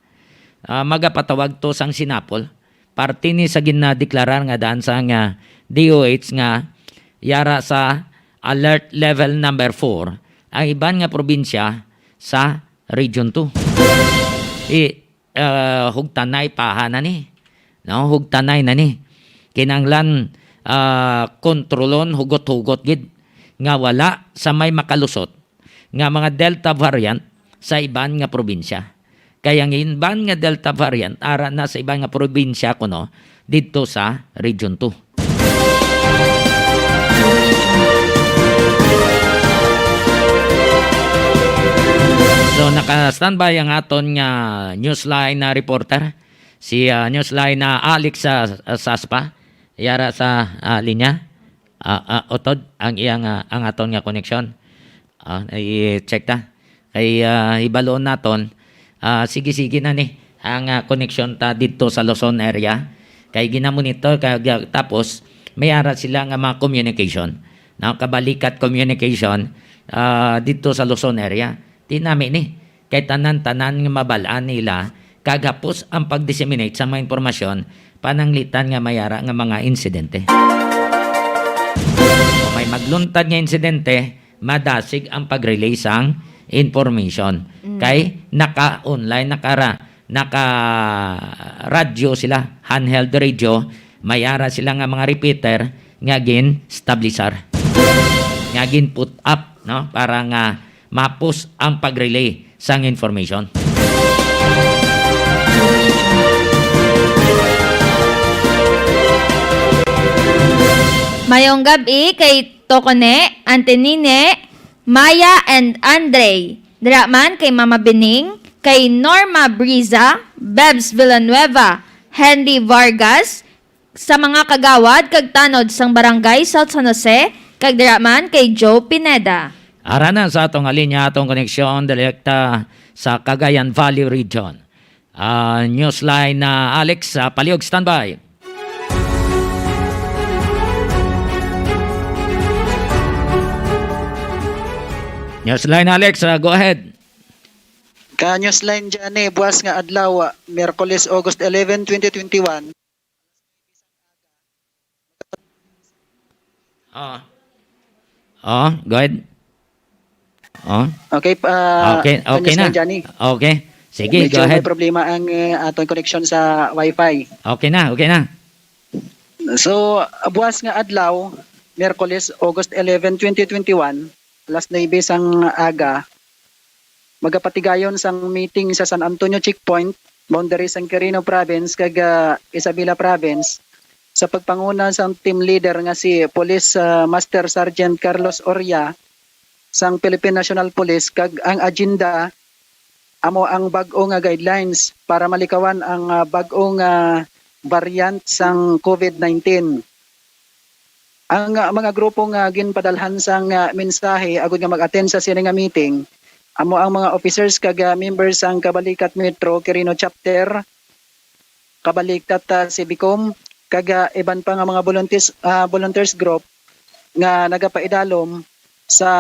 magapatawag to sang Sinapol. Parte ni sa ginadeklarar nga daan sa nga DOH nga yara sa alert level number 4 ang iban nga probinsya sa Region 2. Hugtanay paha na ni. No, hugtanay na ni. Kinanglan kontrolon hugot-hugot gid nga wala sa may makalusot nga mga Delta variant sa iban nga probinsya. Kaya ang iban nga Delta variant ara na sa iban nga probinsya kuno dito sa Region 2. So naka-standby ang aton nga Newsline na reporter, si Newsline na Alex Saspa, yara sa linya. Otod ang iyang ang aton nga connection. I-check ta. Kay ibaloon naton, sige-sige na ni ang connection ta dito sa Luzon area. Kay ginamonitor tapos may ara sila nga mga communication. Na kabalikat communication dito sa Luzon area. Tinami ni kay tanan-tanan nga mabalaan nila kagapos ang pag-disseminate sa mga impormasyon pananglitan nga mayara nga mga insidente. Kung may magluntad nga insidente, madasig ang pag-relay sang information. Kay naka-online, naka-radio sila, handheld radio, mayara sila nga mga repeater nga gin-stabilizar. Nga gin-put up, no? Para nga mapus ang pag-relay sang information. Mayong gabi kay Tokone, Antenine, Maya and Andre. Diraman kay Mama Bening, kay Norma Briza, Bebs Villanueva, Henry Vargas, sa mga kagawad kag tanod sang barangay South San Jose, kag diraman kay Joe Pineda. Arana sa atong alinya atong koneksyon direkta sa Cagayan Valley Region. Newsline na Alex Paliog, standby. Newsline Alex, go ahead. Ka-newsline dyan buwas nga adlaw, Miyerkules, August 11, 2021. Go ahead. Okay, okay na. Johnny. Okay. Sige, Medyo go ahead. may problema ang atong connection sa Wi-Fi. Okay na. So, buwas nga adlaw, Miyerkules, August 11, 2021, alas 9 sang aga, magapatigayon sang meeting sa San Antonio Checkpoint, boundary sang Quirino Province, kag Isabela Province, sa pagpanguna sang team leader nga si Police Master Sergeant Carlos Oria, sang Philippine National Police, kag ang agenda amo ang bag-o nga guidelines para malikawan ang bag-o nga variant sang COVID-19. Ang mga grupo nga ginpadalhan sang mensahe agud nga mag-attend sa sini nga meeting amo ang mga officers kag members sang Kabalikat Metro Quirino Chapter, Kabalikat Civicom, kag iban pa nga mga volunteers group nga nagapaidalom sa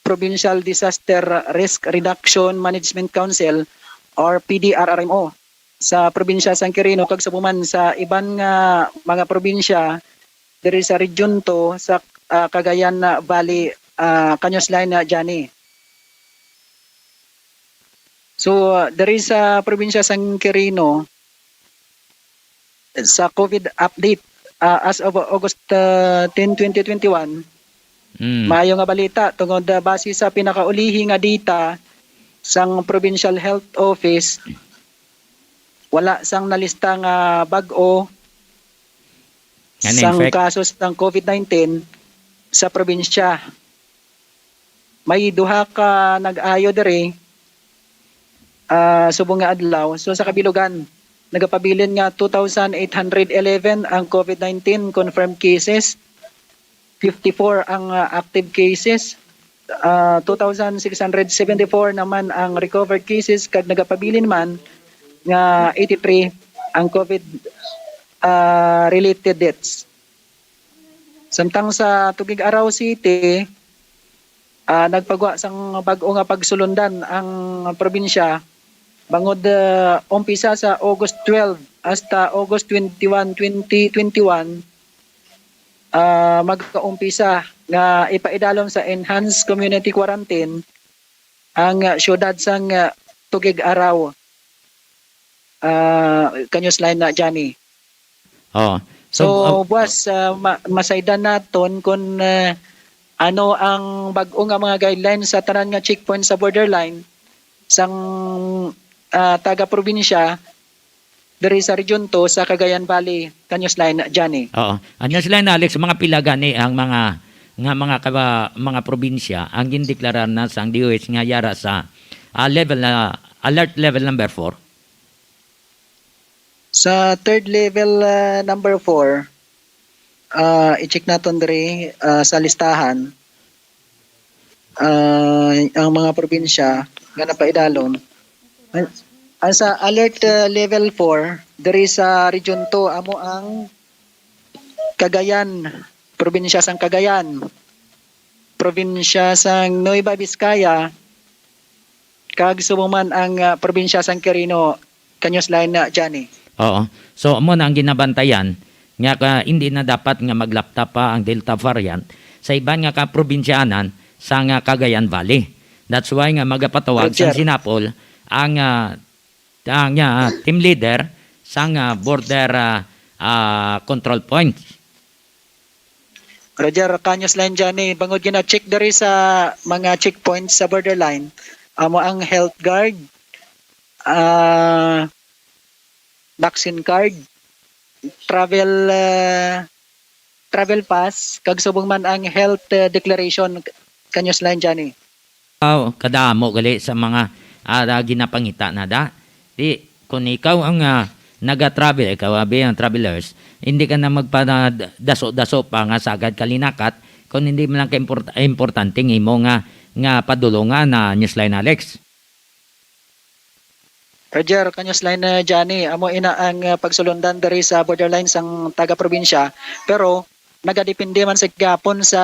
Provincial Disaster Risk Reduction Management Council or PDRRMO sa probinsya sang Quirino kag sa buman sa iban nga mga probinsya diri sa Region 2 sa Cagayan Valley, Caños Line na Johnny. So diri sa probinsya sang Quirino sa COVID update as of August 10, 2021, maayo nga balita tungod base sa pinakaulihi nga data sang Provincial Health Office, wala sang nalista nga bag-o sang kasos ng COVID-19 sa probinsya. May duha ka nag-ayo diri subong nga adlaw. So sa kabilugan nagapabilin nga 2,811 ang COVID-19 confirmed cases, 54 ang active cases, 2,674 naman ang recovered cases, kag nagapabilin man nga 83 ang COVID related deaths. Samtang sa Tugig Araw City, nagpagwa sang bag-o nga pagsulundan ang probinsya bangod umpisa sa August 12 hasta August 21, 2021, magkaumpisa nga ipaidalom sa enhanced community quarantine ang syudad sang Tugig Araw, Caños Line na Johnny. Oh. So buwas masaydan naton kung ano ang bag-o nga mga guidelines sa tanan nga checkpoint sa borderline sang taga-probinsya diri sa Region 2 sa Cagayan Valley, Caños Line, Johnny. Oo. Ano sila na Alex, mga pila gani ang mga probinsya ang gindeklara na sang DOH nga yara sa alert level number 4. Sa third level number 4, i-check naton diri sa listahan ang mga probinsya nga napaidalon. Sa alert level 4 diri sa Region 2 amo ang Cagayan, probinsya sang Cagayan, probinsya sang Nueva Vizcaya, kag subuman ang probinsya sang Quirino, Caños Line na Johnny. Oo. So mo na ang ginabantayan nga hindi na dapat nga maglapta pa ang Delta variant sa iban nga kaprobinsyanan sa nga Cagayan Valley. That's why nga magapatawag sa Sinapol ang team leader sa border control point. Roger, Caños Line Johnny, bangod gina-check diri sa mga checkpoints sa borderline, amo ang health guard, vaccine card, travel pass, kag subong man ang health declaration, Caños Line Johnny. Kadamo gali sa mga ginapangita na da. Di, kung ikaw ang naga-travel, ikaw ang travelers, hindi ka na magpadaso-daso pa nga sagad kalinakat kung hindi mo lang importante imo nga padulungan na Newsline Alex. Roger, Caños Line Johnny, amo ina ang pagsulundan diri sa borderline sang taga-probinsya, pero nagadepende man sa gapon sa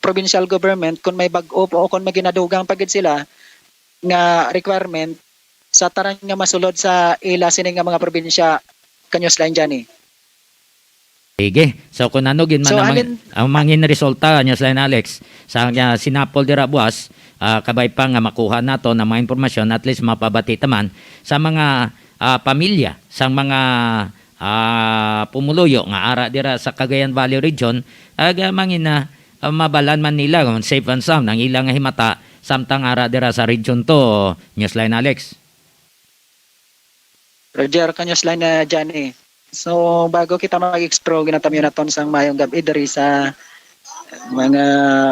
provincial government kung may bag-o o kung may ginadugang pagid sila nga requirement sa taran nga masulod sa ila sining nga mga probinsya, Caños Line Johnny. Sige. So kung ano gin man ang mangin resulta Newsline Alex sa Sinapol dira buwas, kabay pa nga makuha nato na mga impormasyon, at least mapabati taman sa mga pamilya, sa mga pumuluyo nga ara dira sa Cagayan Valley region aga mangina mabalan man nila kung safe and sound ang ilang nga himata samtang ara dira sa region to. Newsline Alex. Roger, kanyos line na dyan eh. So, bago kita mag-explore, ginatam yun naton sang mayong gabi diri sa mga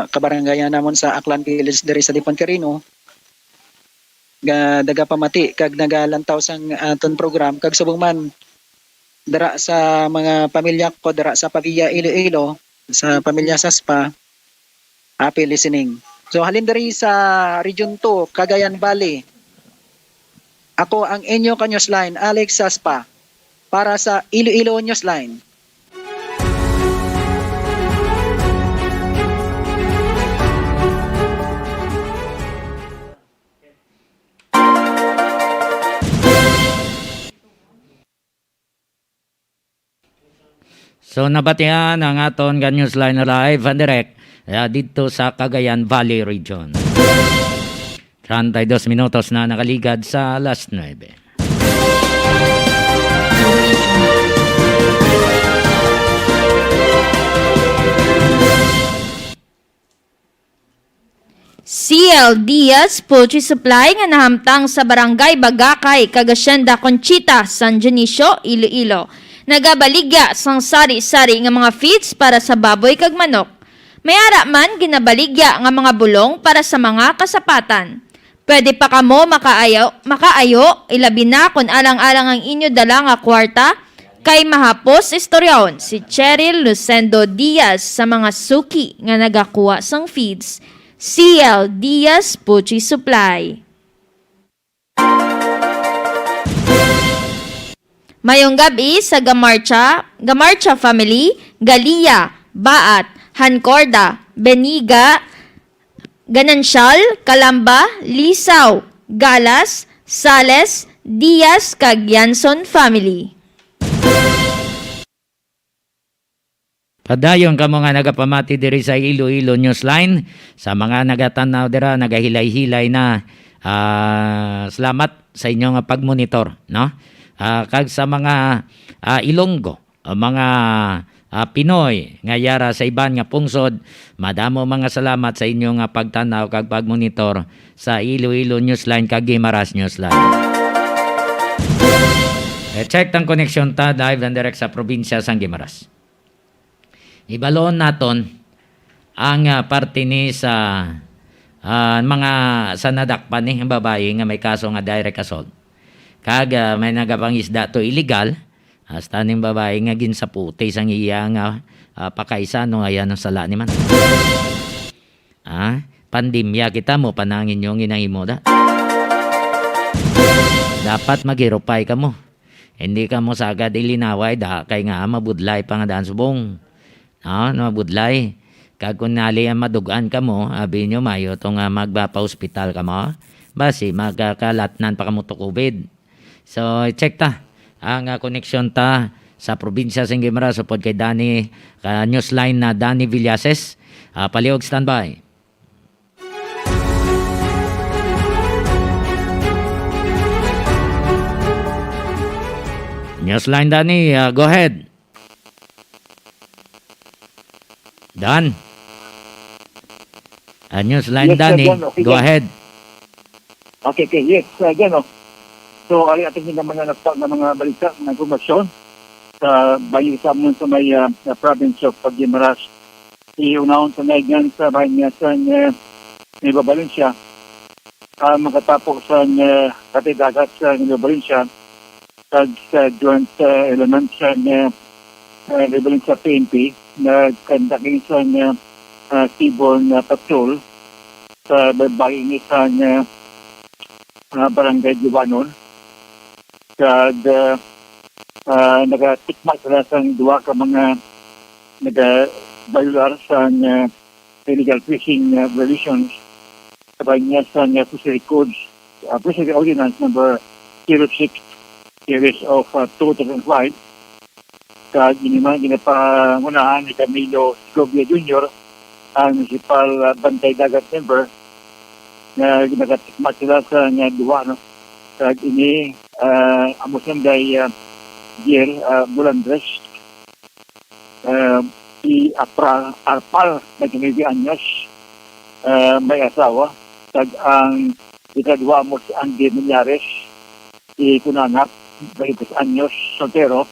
kabarangayan namon sa Aklan Village diri sa Dipon Quirino. Daga pamati, kag nagalantaw sang aton program, kag subong man, dara sa mga pamilya ko, dara sa Pavia Iloilo, sa pamilya Saspa, happy listening. So, halin diri sa Region 2, Cagayan Valley, ako ang inyo ka-newsline, Alex Saspa, para sa Iloilo Newsline. So nabatian ang aton nga Newsline live and direct dito sa Cagayan Valley region. 32 minutos na nakaligad sa alas 9. CL Diaz Poultry Supply nga nahamtang sa Barangay Bagakay, Cagacienda Conchita, San Dionisio, Iloilo. Nagabaligya sang sari-sari nga mga feeds para sa baboy kag manok. Mayara man ginabaligya nga mga bulong para sa mga kasapatan. Pwede pa kamo makaayo ilabi na kung alang-alang ang inyo dala nga kwarta kay mahapos istoryaon si Cheryl Lucendo Diaz sa mga suki nga nagakuha sang feeds. CL Diaz Poultry Supply. Mayong gabi sa Gamarcha Family, Galia, Baat, Hancorda, Beniga, Ganansyal, Calamba, Lisaw, Galas, Sales, Diaz, kag Yanson Family. Padayon kamo nga nagapamati diri sa Iloilo Newsline sa mga nagatanaw dira nagahilay-hilay na salamat sa inyong pagmonitor, no? Kag sa mga Ilonggo, mga Pinoy nga yara sa iban nga pungsod, madamo mga salamat sa inyong pagtanaw kag pagmonitor sa Iloilo Newsline kag Guimaras Newsline. Check tang connection ta live and direct sa probinsya sang Guimaras. Ibaloon naton ang parte ni sa mga sa nadakpan ni babae nga may kaso nga direct assault. Kag may nagapangisda to illegal. Hasta ning babae nga ginsaputi sang iya nga pakaisa no ayan ang sala ni man. Pandemya kita mo panangin yung inahimo da. Dapat magirupay ka mo. Hindi ka mo sagad ilinaway da kay nga mabudlay pa nga daan subong. Mabudlay. Kag kung nali ang madugaan ka mo, abi nyo mayo itong magpa-hospital ka mo. Basi magkakalatnan pa ka mo to COVID. So check ta. Ang connection ta sa probinsya sa Guimaras upod kay Danny Newsline na Danny Villases. Paliog standby. Newsline Danny, go ahead. Dan. Newsline Yes, Danny, okay, go ahead. Okay, yes, again, So, ali ating naman na nagtag ng mga balita ng informasyon sa bayan sa amin sa may province of Guimaras. Iunahon sa naigan sa bayan niya sa Nueva Valencia. Makatapos sa katidagat sa Nueva Valencia sa joint element sa Nueva Valencia PNP na kandaking sa Seaborn Patrol sa bayan sa Barangay Divanon. Kag nagatikma sila sa duwa ka mga nagabayular sa illegal fishing violations sa niya sa fishery codes, fishery ordinance number 06 series of 2005. Kag ginapangunahan ni Camilo Scobia Jr., ang municipal bantay dagat member na nagatikma sila sa duwa, no? Kag ini amusan day Jiel Bulandres, si Arpal na 19 anyos, may asawa, tag ang ikadwa mo si Andy Millares, si Kunanap, 20 anyos, soltero,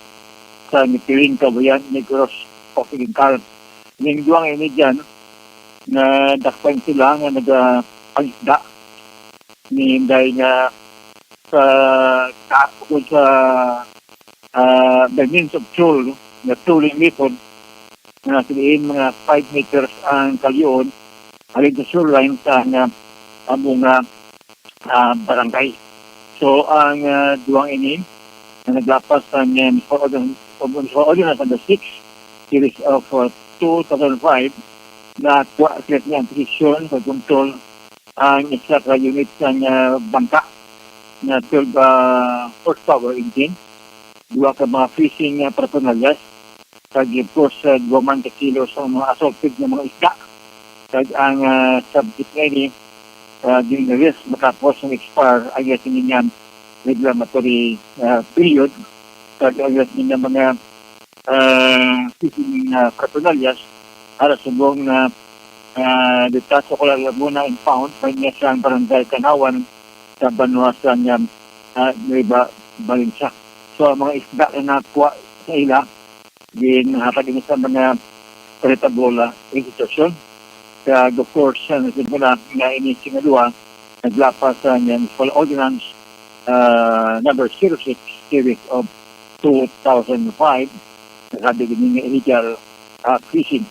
sa Mipiling Kabayan, Negros, Occidental. Yung duwang ini dyan, na dakpan sila nga nagpagisda ni dahil nga sa kaakot sa the means of tool, na tooling method, na siliin mga 5 meters ang kalyon, alin sa shoreline sa among barangay. So, ang duwang ini, na naglapas sa Ordinance on the 6th series of 2005, na kuha sila niya ang posisyon sa kontrol ang isa ka unit sa bangka na 12 horsepower engine, dua ka mga fishing paraphernalia, kag of course 2 kilo sa mga assorted na mga isda, kag ang subject na ini during the risk matapos ng expire ayat niya regulatory period, kag ayat niya mga fishing paraphernalia para subong na detaso ko lang muna in pound may niya siyang barangay Kanawan sa Banuasan niya Nueva Valencia. So mga isda na nakuha sa ila din din sa mga karitabola institusyon. Kaya of course nasimula nga ini singadua naglapas sa Municipal Ordinance number 06 series of 2005 nagsabi din nga illegal fishing.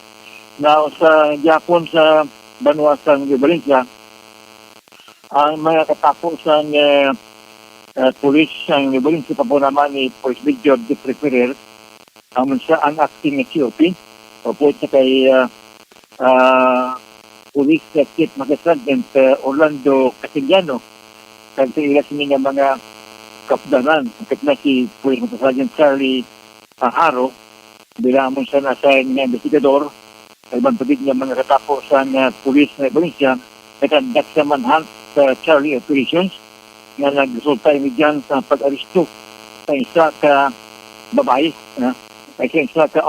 Now, sa Japon, sa Banuasan, Valencia, ang mga katapusan pulis ang Valencia pa po naman ni Police Major de Preferer, ang ang acting COP, o po sa kay Police Chief Magistrate Orlando Castellano, kag sa ilas niya mga kapdanan, kahit na si Police Sergeant Charlie Haro, bilang mo siya nasa investigador, ibang pabig niya mga katapusan pulis na Valencia, nagkandak sa manhunt sa Charlie Operations na nagresulta dyan sa pag-aristo sa isa ka babae, isa ka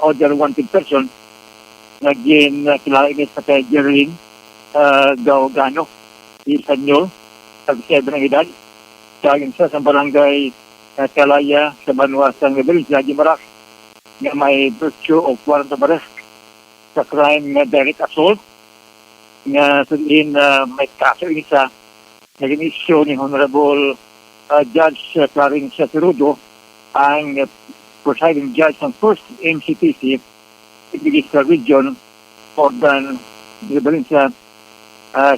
other wanted person naging kilala sa kay Geraldine Gaogano, Espanyol, 37 ng edad, kagin sa barangay Kalaya sa Banuasan Valencia, Gimaras, na may virtue of warrant of arrest sa crime na direct assault, na sabihin na may kaso isa, naging issue ni Honorable Judge Clarence Cerudo, ang presiding judge ng first MCPC, Iglesia Region, Jordan, Valencia,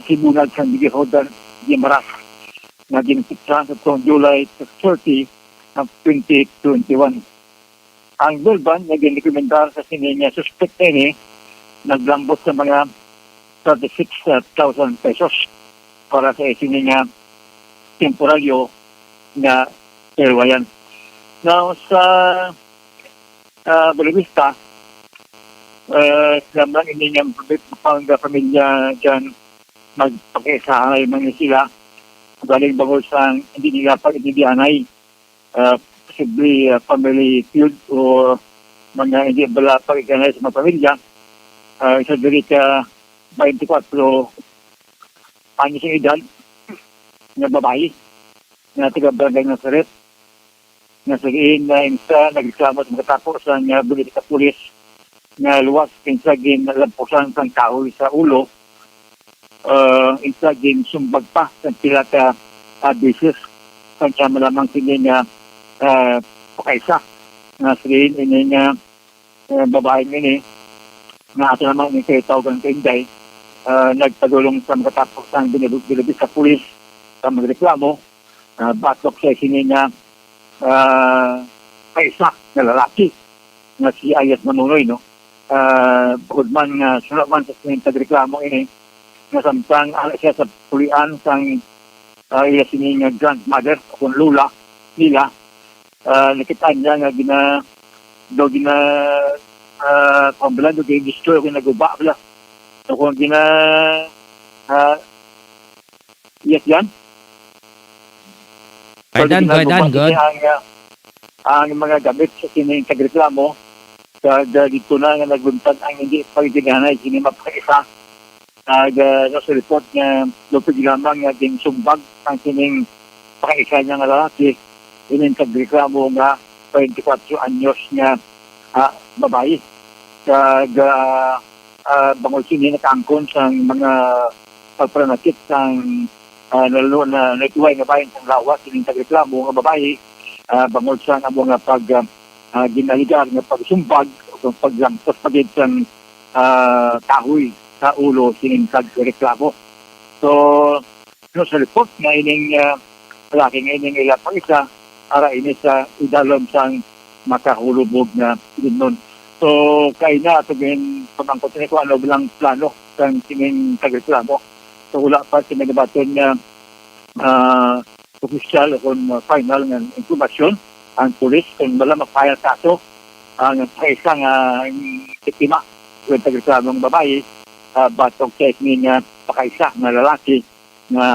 Sibunag, San Miguel, Jordan, Gimaras, na ginipiksahan sa July 30, ng 2021. Ang Bulban na ginrekomendar sa sininya suspect ini naglambot sa mga 36,000 pesos para sa sininya temporaryo na perwayan. Now sa Bulavista, naman ini niyang pamilya dyan magpakisahay mga sila galing bangol sa hindi nila pag-ibianay, possibly family feud o mga hindi bala pag-ikanay sa mga pamilya. Isa diri ka 24 anyos ng edad na babae na taga-Barangay Nazaret na sagiin na insa nagreklamo sa makatapos sa bulit sa pulis na luwas kinsagin na lampusan ng kahoy sa ulo, insagin sumbag pa sa pila ka beses kanya malamang sige nga pakaisa na sabihin ini nga babae ini na ato naman ni kay tawagan kay Inday nagpagulong sa makatapos ng binibis sa pulis sa magreklamo batok sa sini nga kaisa na lalaki na si Ayat Manunoy, no? Bukod man nga sunod man sa sini nagreklamo ini na samtang siya sa pulian sang iya sini nga grandmother o lula nila, nakitaan niya nga pambalan do destroy ko naguba bala. So kung yes yan Pardon, good, good. Ang mga gamit sa sining kagreklamo dito na nga nagbuntag ang hindi pagdiganay sini mapakaisa sa report nga Dr. Gilamang nga ding sumbag ang sining pakaisa niya nga lalaki ining kagreklamo nga 24 anyos nga babae bangol sini nakangkon sa mga pagpranakit sang lalo na nagtuway nga bayan sa lawas sining kagreklamo nga babae bangol sa nga mga ginaligar nga pagsumbag o paglampas pagid sa kahoy sa ulo sining kagreklamo. So, sa report nga ining lalaki nga ining ilang pag-isa ara ini sa idalom sang makahulubog na ginon. So, kay na ito din pamangkot nito ano bilang plano sang sining kagreklamo. So, wala pa sinagabaton nga opisyal o final ng informasyon ang pulis kung wala mapayal kaso ang isang iktima ng kagreklamong babae batong sa nga pakaisa na lalaki na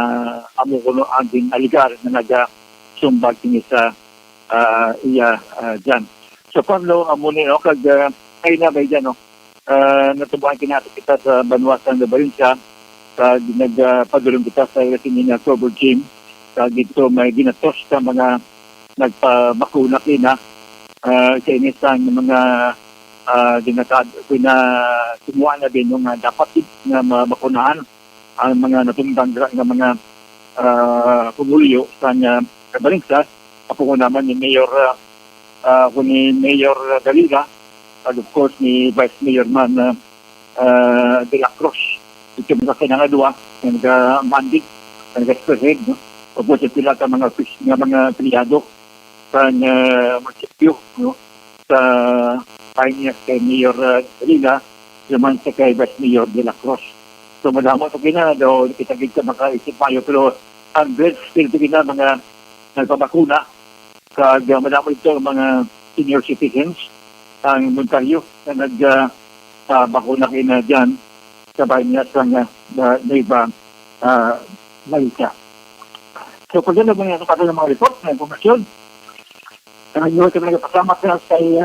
amukulo ang din aligar na nagsumbag kini sa iya dyan. So Pablo, amunin kag ay na ba dyan natubuhan kinato kita sa Banwasan na Valencia nagpagulong kita sa sinin na October Gym dito may ginatos sa mga nagpabakuna kina sa inisang mga tumuan na din yung dapat na mabakunahan ang mga natundang ng mga pumulyo sa Balingsa. Apo ko naman ni Mayor Daliga at of course ni Vice Mayor Man de la Cruz. Ito mga kinangadwa nag-mandig, nag-spread, no? Opo sa pila ka mga piliyado sa munisipyo, no? Sa kanya kay Mayor Daliga, naman sa kay Vice Mayor de la Cruz. So madamo ito daw kitagig ka makaisip mayo, pero ang grade still ito mga nagpabakuna, kag madamo ito mga senior citizens, ang voluntaryo na nagbakuna kina dyan sa bayan niya sa Neiva Malika. So pag yan naman yung ng mga report na informasyon, yun ito nagpasama ka kay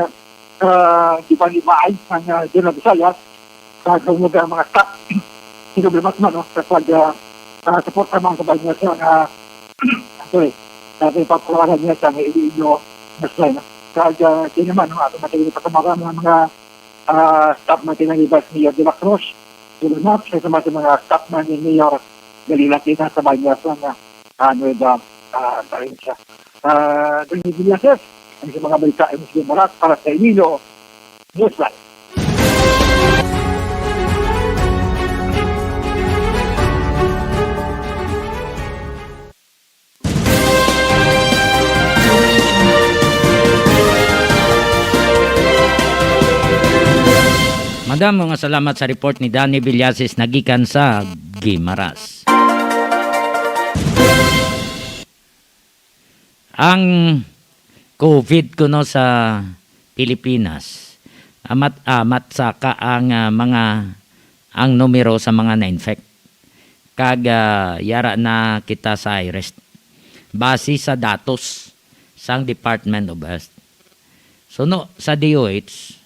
Ivan Limaay ang General Visayas sa mga staff hindi problemas man sa pag-support sa mga kabayan niya sa ipapalawanan niya sa Iloilo Newsline. Kaya din naman ato matagin ipasama mga staff natin ng Ibas Mayor de la Cruz, Dulamat, sa mga staff na ni Mayor Galila Tina sa bayan niya sa Nueva Valencia. Doon yung Villases, ang sa mga balita ay Muslim Marat para sa Iloilo Newsline. Madam, mga salamat sa report ni Danny Villasis nagikan sa Guimaras. Ang COVID kuno sa Pilipinas, amat saka ang ang numero sa mga na-infect. Kag yara na kita sa IREST. Base sa datos sang Department of Health. So no, sa DOH,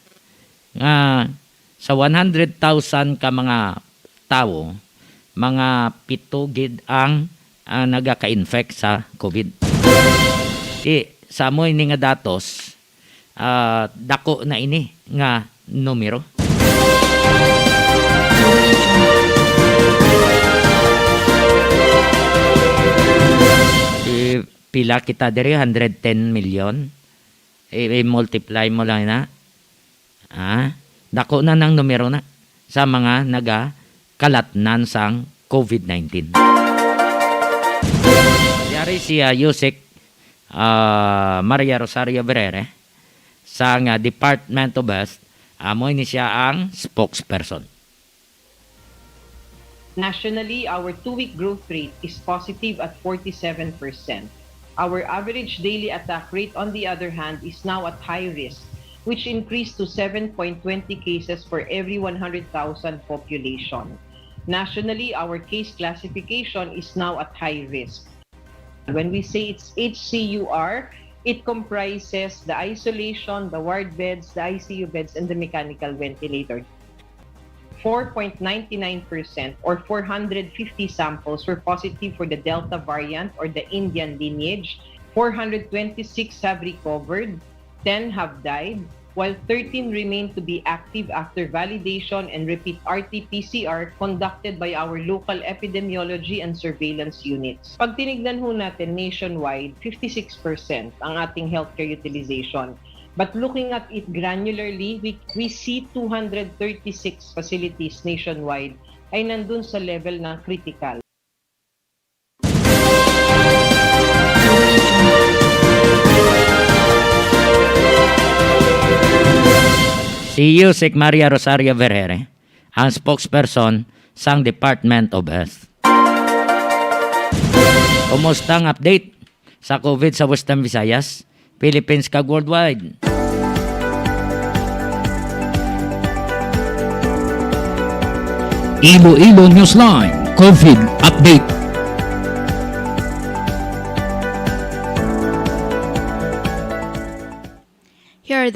sa 100,000 ka mga tao, mga 7 gid ang nagaka-infect sa COVID. Sa mo ini nga datos, dako na ini nga numero. Pila kita diri 110 million. I-multiply mo lang na. Dako na ng numero na sa mga nagakalatnan sang COVID-19. Yari si Yusek Maria Rosario Berere sa Department of Health, amo ini siya ang spokesperson. Nationally, our 2-week growth rate is positive at 47%. Our average daily attack rate, on the other hand, is now at high risk, which increased to 7.20 cases per every 100,000 population. Nationally, our case classification is now at high risk. When we say it's HCUR, it comprises the isolation, the ward beds, the ICU beds, and the mechanical ventilator. 4.99% or 450 samples were positive for the Delta variant or the Indian lineage. 426 have recovered, 10 have died, while 13 remain to be active after validation and repeat RT-PCR conducted by our local epidemiology and surveillance units. Pag tinignan ho natin nationwide, 56% ang ating healthcare utilization. But looking at it granularly, we see 236 facilities nationwide ay nandun sa level ng critical. Si Yusek Maria Rosario Vergere, ang spokesperson sa Department of Health. Kumusta ang update sa COVID sa Western Visayas, Philippines kag worldwide? Iloilo Newsline COVID Update. Here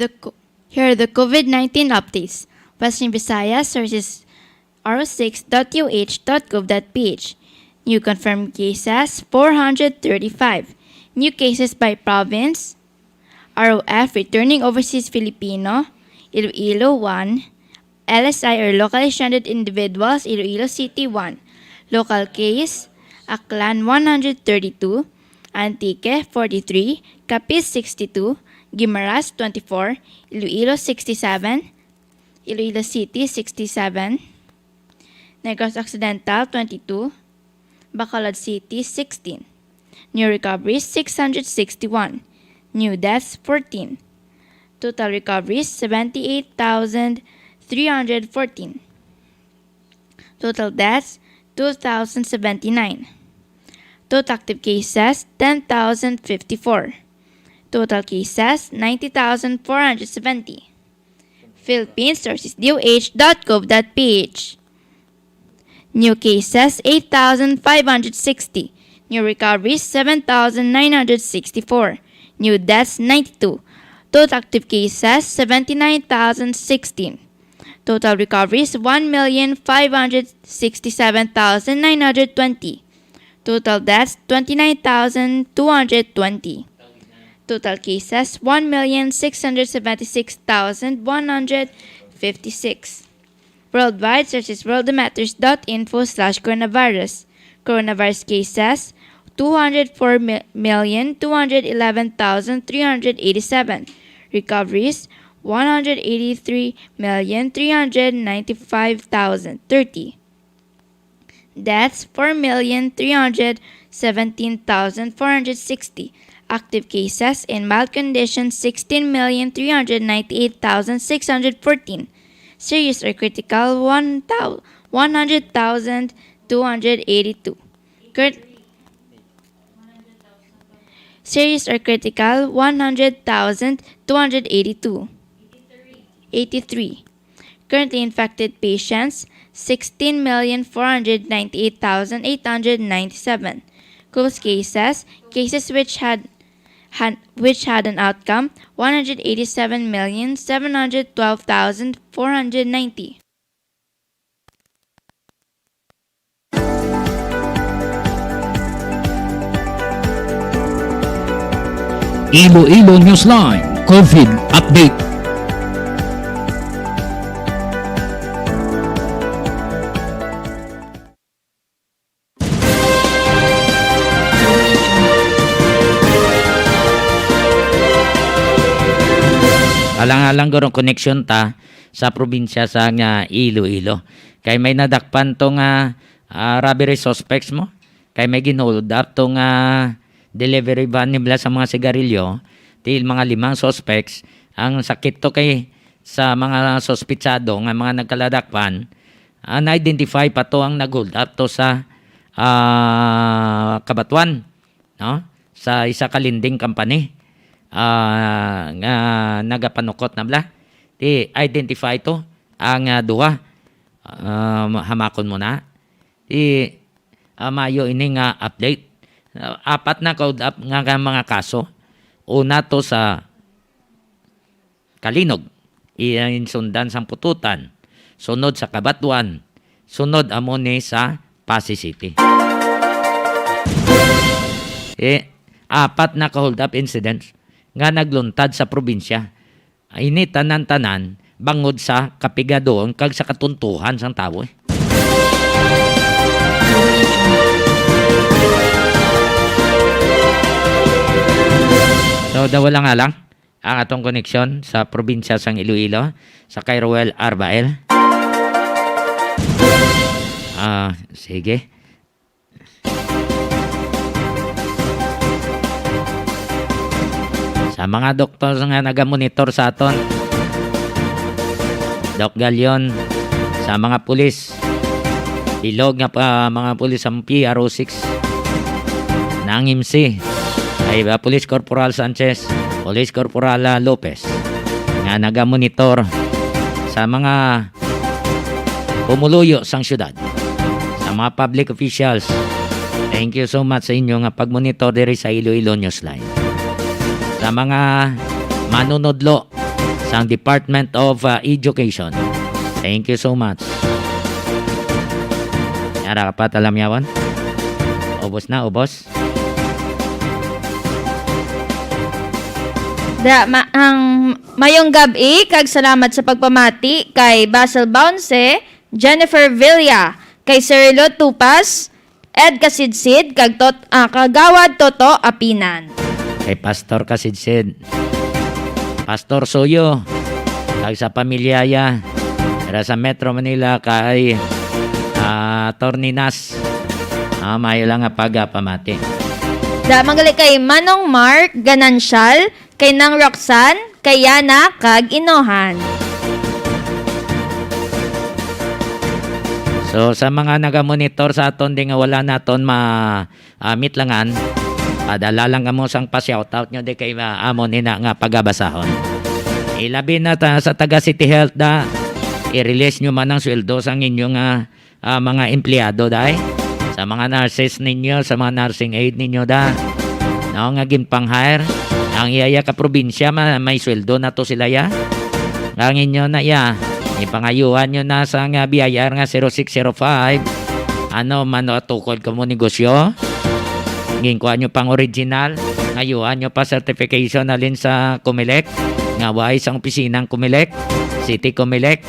are the COVID-19 updates. Western Visayas sources ro6.uh.gov.ph. New confirmed cases 435. New cases by province. ROF returning overseas Filipino, Iloilo 1. LSI or locally stranded individuals, Iloilo City 1. Local case, Aklan 132, Antique 43, Capiz 62, Guimaras 24, Iloilo 67, Iloilo City 67, Negros Occidental 22, Bacolod City 16. New recoveries 661. New deaths 14. Total recoveries 78,314. Total deaths 2,079. Total active cases 10,054. Total cases 90,470. Philippines sources DOH.gov.ph. New cases 8,560. New recoveries 7,964. New deaths 92. Total active cases 79,016. Total recoveries 1,567,920. Total deaths 29,220. Total cases 1,676,156. Worldwide searches worldmatters.info/coronavirus. Coronavirus cases 204,211,387. Recoveries 183,395,030. Deaths 4,317,460. Active cases in mild condition 16,398,614. Serious or critical 100,282. Serious or critical 100,282. 83. Currently infected patients 16,498,897. Closed cases which had an outcome 187,712,490. Iloilo Newsline COVID Update. Alang-alang gorong connection ta sa probinsya sa nga Iloilo. Kay may nadakpan tong robbery suspects mo. Kay may ginold up tong delivery van nila sa mga sigarilyo. Til mga 5 suspects. Ang sakit to kay sa mga sospitsado nga mga nagkaladakpan. Na-identify pa to ang nag-hold up to sa Kabatuan. No? Sa isa kalinding company. Nga nagapanukot na bla. Di identify to ang duha. Hamakon mo na. Di mayo ini nga update apat na code up nga mga kaso. Una to sa Kalinog, sundan sa Pututan, sunod sa Kabatuan, sunod amone sa Pasig City. Apat na ka-hold up incidents nga nagluntad sa probinsya. Ini tanan-tanan bangod sa kapigadoon kag sa katuntuhan sang tawo. So, dawala nga lang ang atong koneksyon sa probinsya sang Iloilo sa kay Roel Arbael. Sige. Sa mga doktor nga nagamonitor sa aton, Doc Galion, sa mga pulis, ilog nga pa mga pulis ang PRO6, ng IMC, ay Police Corporal Sanchez, Police Corporal Lopez, nga nagamonitor sa mga pumuluyo sang syudad, sa mga public officials. Thank you so much sa inyo nga pagmonitor diri sa Iloilo Newsline. Sa mga manunodlo sa Department of Education, thank you so much. Yara ka pa, alam yawan? Ubos na, ubos. Mayong gabi, kag salamat sa pagpamati kay Basil Bounce, Jennifer Villa, kay Cirilo Tupas, Ed Kasidsid, kag Kagawad Toto Apinan. Kay Pastor Kasidsid, Pastor Soyo, kag sa pamilyaya, para sa Metro Manila kay Torninas, mayo lang nga pagpamati. Magali kay Manong Mark Ganansyal, kay Nang Roxanne, kay Yana, kag Inohan. So sa mga nagamonitor sa aton di nga wala naton mitlangan, padala lang kamo sang pa-shoutout nyo di kay amon ina nga pagabasahon. Ilabi na sa taga City Health i-release nyo man ang sweldo sa inyong mga empleyado sa mga nurses ninyo, sa mga nursing aid ninyo nga ginpang-hire. Ang iyaya ka probinsya, may sweldo na to sila ang inyo na ipangayuhan nyo na sa biyayar nga 0605. Tukod ka mo negosyo. Ginkuha nyo pang original. Ngayuhan nyo pa certification alin sa Comelec. Nga wais ang opisinang Comelec. City Comelec.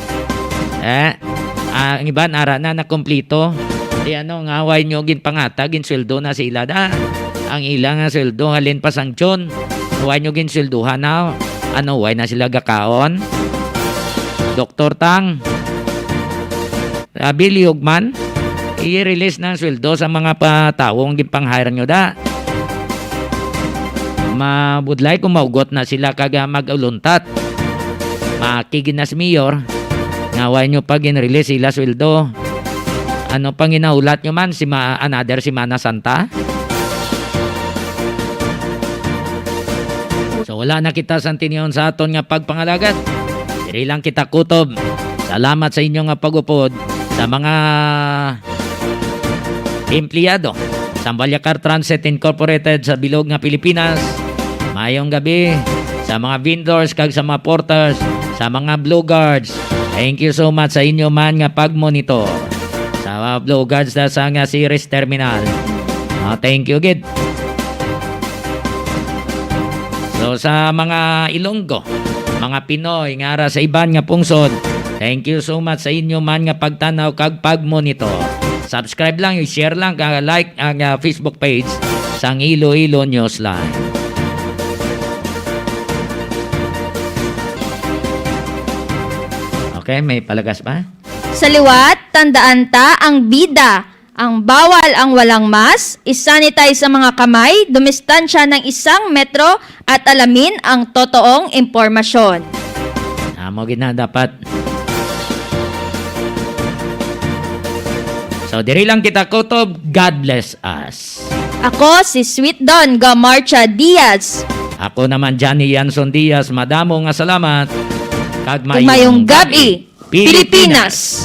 Ang iba nara na kumplito. Ngaway nyo ginpangata, ginsweldo na sila ang ilang nga sweldo halin pa sanksyon. Huwag nyo ginswelduhan na. Huwag na sila gakaon. Dr. Tang, Billy Hugman, i-release ng sweldo sa mga patawong ginpang-hire nyo Mabudlay kung maugot na sila kaga mag-uluntat. Makiginas mayor, ngaway nyo pag in-release sila sweldo. Pang inaulat nyo man, another Semana Santa? So wala na kita santinyon sa aton nga pagpangalagad. Diri lang kita kutob. Salamat sa inyo nga pagupod sa mga empleyado sa Balyacar Transit Incorporated sa Bilog nga Pilipinas. Mayong gabi sa mga vendors kag sa mga porters, sa mga Blue Guards. Thank you so much sa inyo man nga pagmonitor. Sa mga Blue Guards sa nga Series Terminal. Thank you gid. So sa mga Ilonggo, mga Pinoy nga ara sa iban nga pungsod, thank you so much sa inyo man nga pagtanaw kag pagmonitor. Subscribe lang, i-share lang, like ang Facebook page sang Iloilo Newsline. Okay, may palagas pa? Sa liwat, tandaan ta ang bida. Ang bawal ang walang mask, isanitize sa mga kamay, dumistansya ng 1 metro at alamin ang totoong impormasyon. Amo gina dapat. So diri lang kita kutob. God bless us. Ako si Sweet Don Gamarcha Diaz. Ako naman Johnny Yanson Diaz. Madamo nga salamat. Kag Mayong gabi, Pilipinas.